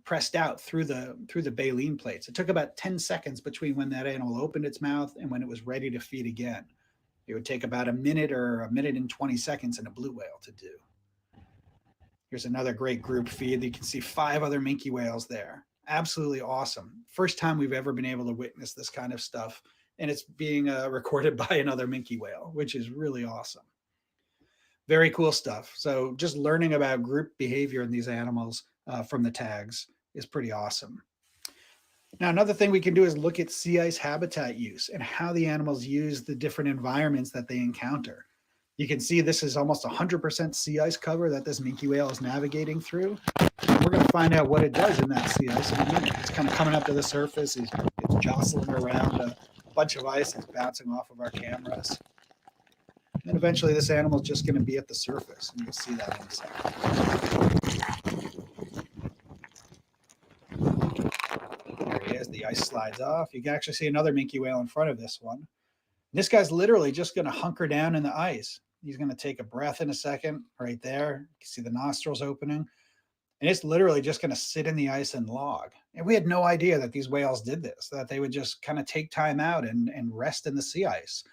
pressed out through the baleen plates. It took about 10 seconds between when that animal opened its mouth and when it was ready to feed again. It would take about a minute or a minute and 20 seconds in a blue whale to do. Here's another great group feed. You can see 5 other minke whales there. Absolutely awesome. First time we've ever been able to witness this kind of stuff. And it's being recorded by another minke whale, which is really awesome. Very cool stuff. So just learning about group behavior in these animals from the tags is pretty awesome. Now, another thing we can do is look at sea ice habitat use and how the animals use the different environments that they encounter. You can see this is almost 100% sea ice cover that this minke whale is navigating through. And we're going to find out what it does in that sea ice in a minute. It's kind of coming up to the surface. It's jostling around a bunch of ice. It's bouncing off of our cameras. And eventually this animal is just going to be at the surface, and you'll see that in a second. There he is. The ice slides off. You can actually see another minke whale in front of this one. This guy's literally just going to hunker down in the ice. He's going to take a breath in a second right there. You can see the nostrils opening. And it's literally just going to sit in the ice and log. And we had no idea that these whales did this, that they would just kind of take time out and rest in the sea ice.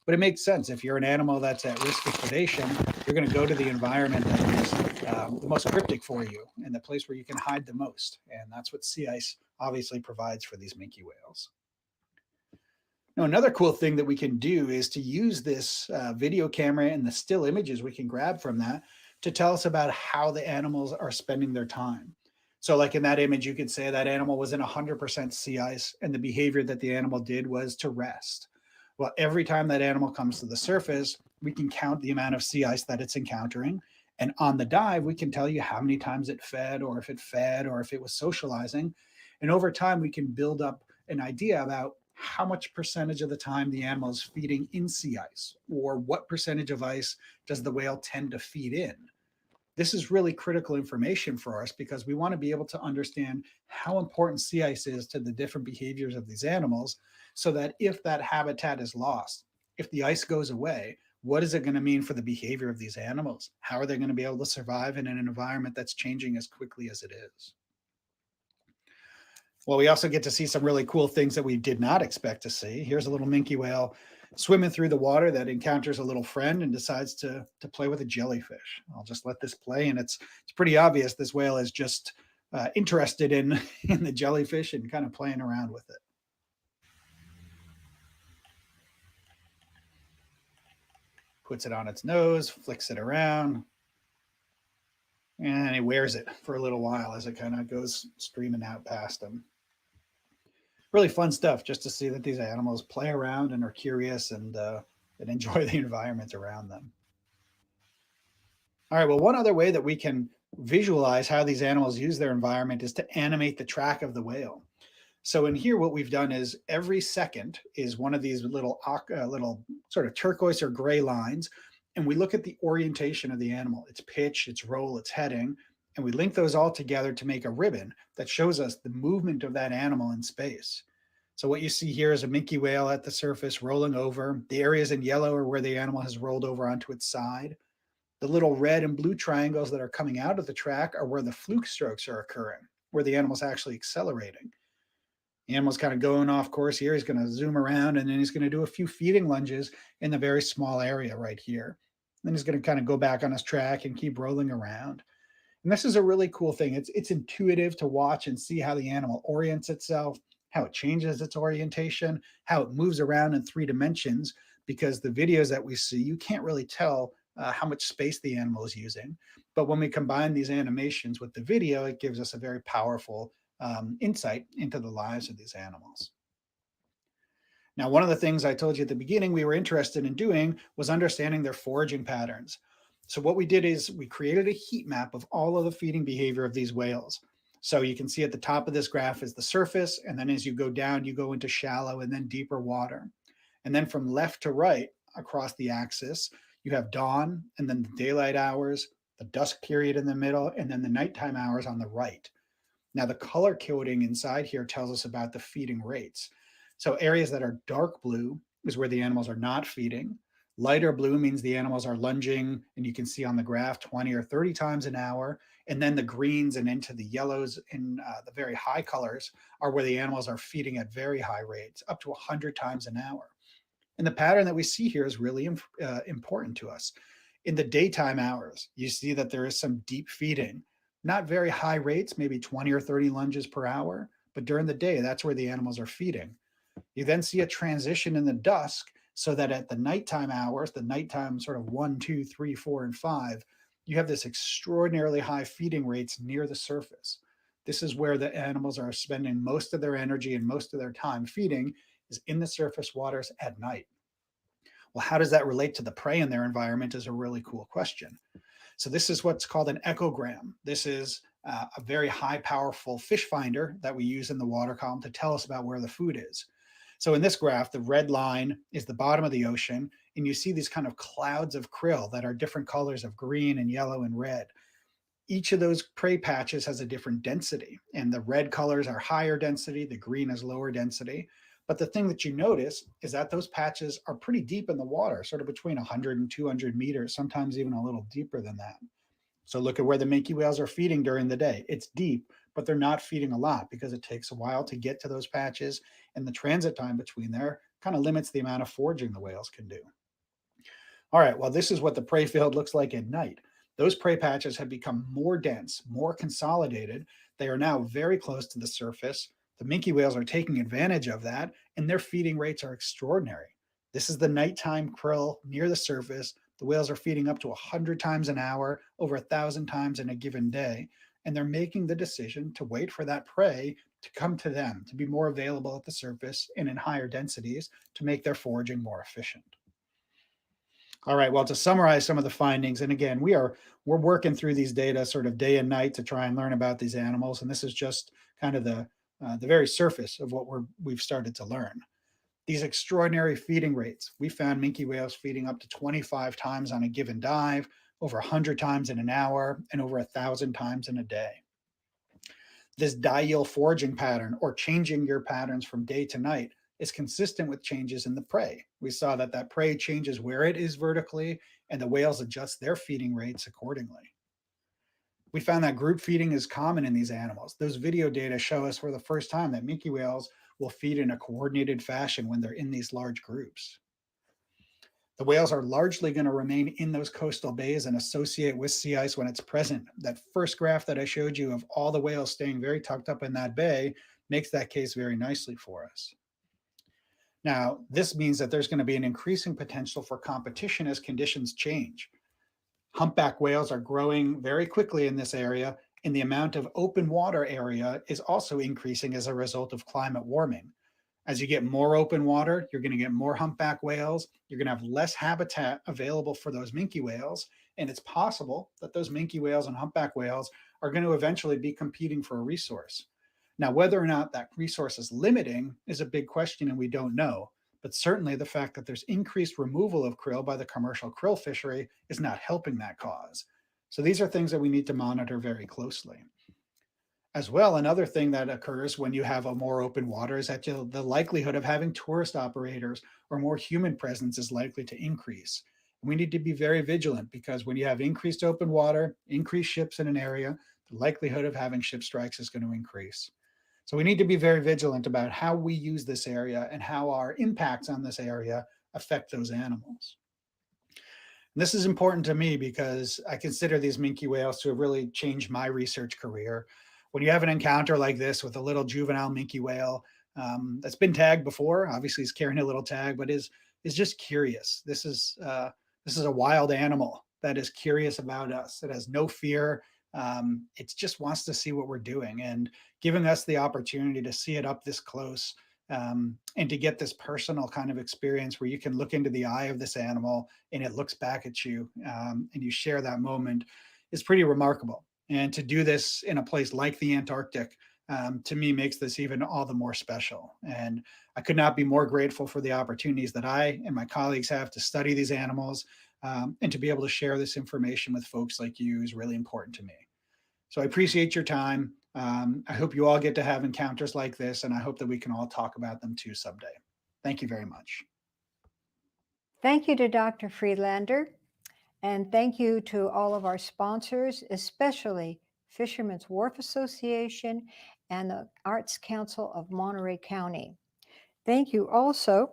But it makes sense. If you're an animal that's at risk of predation, you're going to go to the environment that is the most cryptic for you and the place where you can hide the most. And that's what sea ice obviously provides for these minke whales. Now, another cool thing that we can do is to use this video camera and the still images we can grab from that to tell us about how the animals are spending their time. So like in that image, you could say that animal was in 100% sea ice and the behavior that the animal did was to rest. Well, every time that animal comes to the surface, we can count the amount of sea ice that it's encountering. And on the dive, we can tell you how many times it fed or if it was socializing. And over time, we can build up an idea about how much percentage of the time the animal is feeding in sea ice, or what percentage of ice does the whale tend to feed in. This is really critical information for us because we want to be able to understand how important sea ice is to the different behaviors of these animals, so that if that habitat is lost, if the ice goes away, what is it going to mean for the behavior of these animals? How are they going to be able to survive in an environment that's changing as quickly as it is? Well, we also get to see some really cool things that we did not expect to see. Here's a little minke whale swimming through the water that encounters a little friend and decides to play with a jellyfish. I'll just let this play, and it's pretty obvious this whale is just interested in the jellyfish and kind of playing around with it. Puts it on its nose, flicks it around, and he wears it for a little while as it kind of goes streaming out past him. Really fun stuff just to see that these animals play around and are curious and enjoy the environment around them. All right, well, one other way that we can visualize how these animals use their environment is to animate the track of the whale. So in here, what we've done is every second is one of these little sort of turquoise or gray lines, and we look at the orientation of the animal, its pitch, its roll, its heading, and we link those all together to make a ribbon that shows us the movement of that animal in space. So what you see here is a minke whale at the surface rolling over. The areas in yellow are where the animal has rolled over onto its side. The little red and blue triangles that are coming out of the track are where the fluke strokes are occurring. where the animal's actually accelerating. The animal's kind of going off course here. He's going to zoom around, and then he's going to do a few feeding lunges in the very small area right here. Then he's going to kind of go back on his track and keep rolling around. And this is a really cool thing. It's intuitive to watch and see how the animal orients itself, how it changes its orientation, how it moves around in 3 dimensions, because the videos that we see, you can't really tell how much space the animal is using. But when we combine these animations with the video, it gives us a very powerful insight into the lives of these animals. Now, one of the things I told you at the beginning we were interested in doing was understanding their foraging patterns. So what we did is we created a heat map of all of the feeding behavior of these whales. So you can see at the top of this graph is the surface, and then as you go down, you go into shallow and then deeper water. And then from left to right across the axis, you have dawn, and then the daylight hours, the dusk period in the middle, and then the nighttime hours on the right. Now, the color coding inside here tells us about the feeding rates. So areas that are dark blue is where the animals are not feeding. Lighter blue means the animals are lunging, and you can see on the graph 20 or 30 times an hour. And then the greens and into the yellows in the very high colors are where the animals are feeding at very high rates, up to 100 times an hour. And the pattern that we see here is really important to us. In the daytime hours, you see that there is some deep feeding, not very high rates, maybe 20 or 30 lunges per hour, but during the day, that's where the animals are feeding. You then see a transition in the dusk, so that at the nighttime hours, the nighttime sort of 1, 2, 3, 4, and 5, you have this extraordinarily high feeding rates near the surface. This is where the animals are spending most of their energy and most of their time feeding, is in the surface waters at night. Well, how does that relate to the prey in their environment is a really cool question. So this is what's called an echogram. This is a very high powerful fish finder that we use in the water column to tell us about where the food is. So in this graph, the red line is the bottom of the ocean, and you see these kind of clouds of krill that are different colors of green and yellow and red. Each of those prey patches has a different density, and the red colors are higher density, the green is lower density. But the thing that you notice is that those patches are pretty deep in the water, sort of between 100 and 200 meters, sometimes even a little deeper than that. So look at where the minke whales are feeding during the day. It's deep, but they're not feeding a lot because it takes a while to get to those patches, and the transit time between there kind of limits the amount of foraging the whales can do. All right, well, this is what the prey field looks like at night. Those prey patches have become more dense, more consolidated. They are now very close to the surface. The minke whales are taking advantage of that, and their feeding rates are extraordinary. This is the nighttime krill near the surface. The whales are feeding up to 100 times an hour, over 1,000 times in a given day, and they're making the decision to wait for that prey to come to them, to be more available at the surface and in higher densities to make their foraging more efficient. All right, well, to summarize some of the findings, and again, we're working through these data sort of day and night to try and learn about these animals, and this is just kind of the very surface of what we've started to learn. These extraordinary feeding rates, we found minke whales feeding up to 25 times on a given dive, over 100 times in an hour, and over 1,000 times in a day. This diel foraging pattern, or changing your patterns from day to night, is consistent with changes in the prey. We saw that that prey changes where it is vertically, and the whales adjust their feeding rates accordingly. We found that group feeding is common in these animals. Those video data show us for the first time that minke whales will feed in a coordinated fashion when they're in these large groups. The whales are largely going to remain in those coastal bays and associate with sea ice when it's present. That first graph that I showed you of all the whales staying very tucked up in that bay makes that case very nicely for us. Now, this means that there's going to be an increasing potential for competition as conditions change. Humpback whales are growing very quickly in this area, and the amount of open water area is also increasing as a result of climate warming. As you get more open water, you're going to get more humpback whales. You're going to have less habitat available for those minke whales, and it's possible that those minke whales and humpback whales are going to eventually be competing for a resource. Now, whether or not that resource is limiting is a big question, and we don't know. But certainly the fact that there's increased removal of krill by the commercial krill fishery is not helping that cause. So these are things that we need to monitor very closely. As well, another thing that occurs when you have a more open water is that the likelihood of having tourist operators or more human presence is likely to increase. We need to be very vigilant, because when you have increased open water, increased ships in an area, the likelihood of having ship strikes is going to increase. So we need to be very vigilant about how we use this area and how our impacts on this area affect those animals. And this is important to me because I consider these minke whales to have really changed my research career. When you have an encounter like this with a little juvenile minke whale that's been tagged before, obviously he's carrying a little tag, but is just curious. This is a wild animal that is curious about us. It has no fear. It just wants to see what we're doing, and giving us the opportunity to see it up this close and to get this personal kind of experience where you can look into the eye of this animal and it looks back at you and you share that moment is pretty remarkable. And to do this in a place like the Antarctic, to me, makes this even all the more special. And I could not be more grateful for the opportunities that I and my colleagues have to study these animals, and to be able to share this information with folks like you is really important to me. So I appreciate your time. I hope you all get to have encounters like this, and I hope that we can all talk about them too someday. Thank you very much. Thank you to Dr. Friedlander, and thank you to all of our sponsors, especially Fishermen's Wharf Association and the Arts Council of Monterey County. Thank you also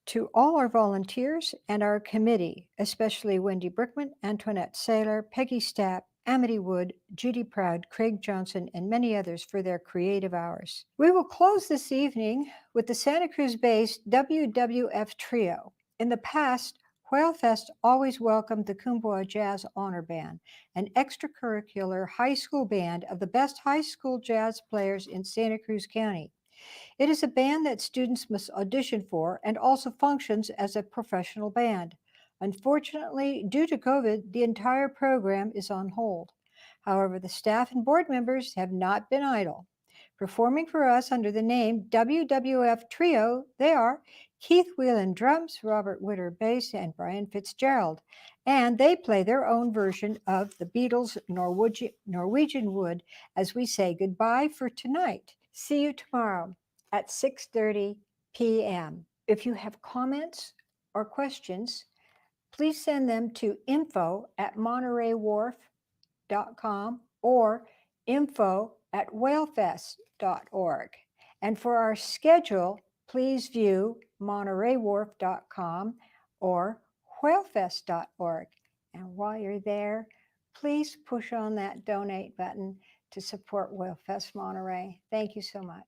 to all our volunteers and our committee, especially Wendy Brickman, Antoinette Saylor, Peggy Stapp, Amity Wood, Judy Proud, Craig Johnson, and many others for their creative hours. We will close this evening with the Santa Cruz-based WWF Trio. In the past, Whalefest always welcomed the Kumboa Jazz Honor Band, an extracurricular high school band of the best high school jazz players in Santa Cruz County. It is a band that students must audition for and also functions as a professional band. Unfortunately, due to COVID, the entire program is on hold. However, the staff and board members have not been idle. Performing for us under the name WWF Trio, they are Keith Whelan drums, Robert Witter bass, and Brian Fitzgerald. And they play their own version of the Beatles' Norwegian Wood as we say goodbye for tonight. See you tomorrow at 6:30 p.m. If you have comments or questions, please send them to info@montereywharf.com or info@whalefest.org. And for our schedule, please view montereywharf.com or whalefest.org. And while you're there, please push on that donate button to support Whalefest Monterey. Thank you so much.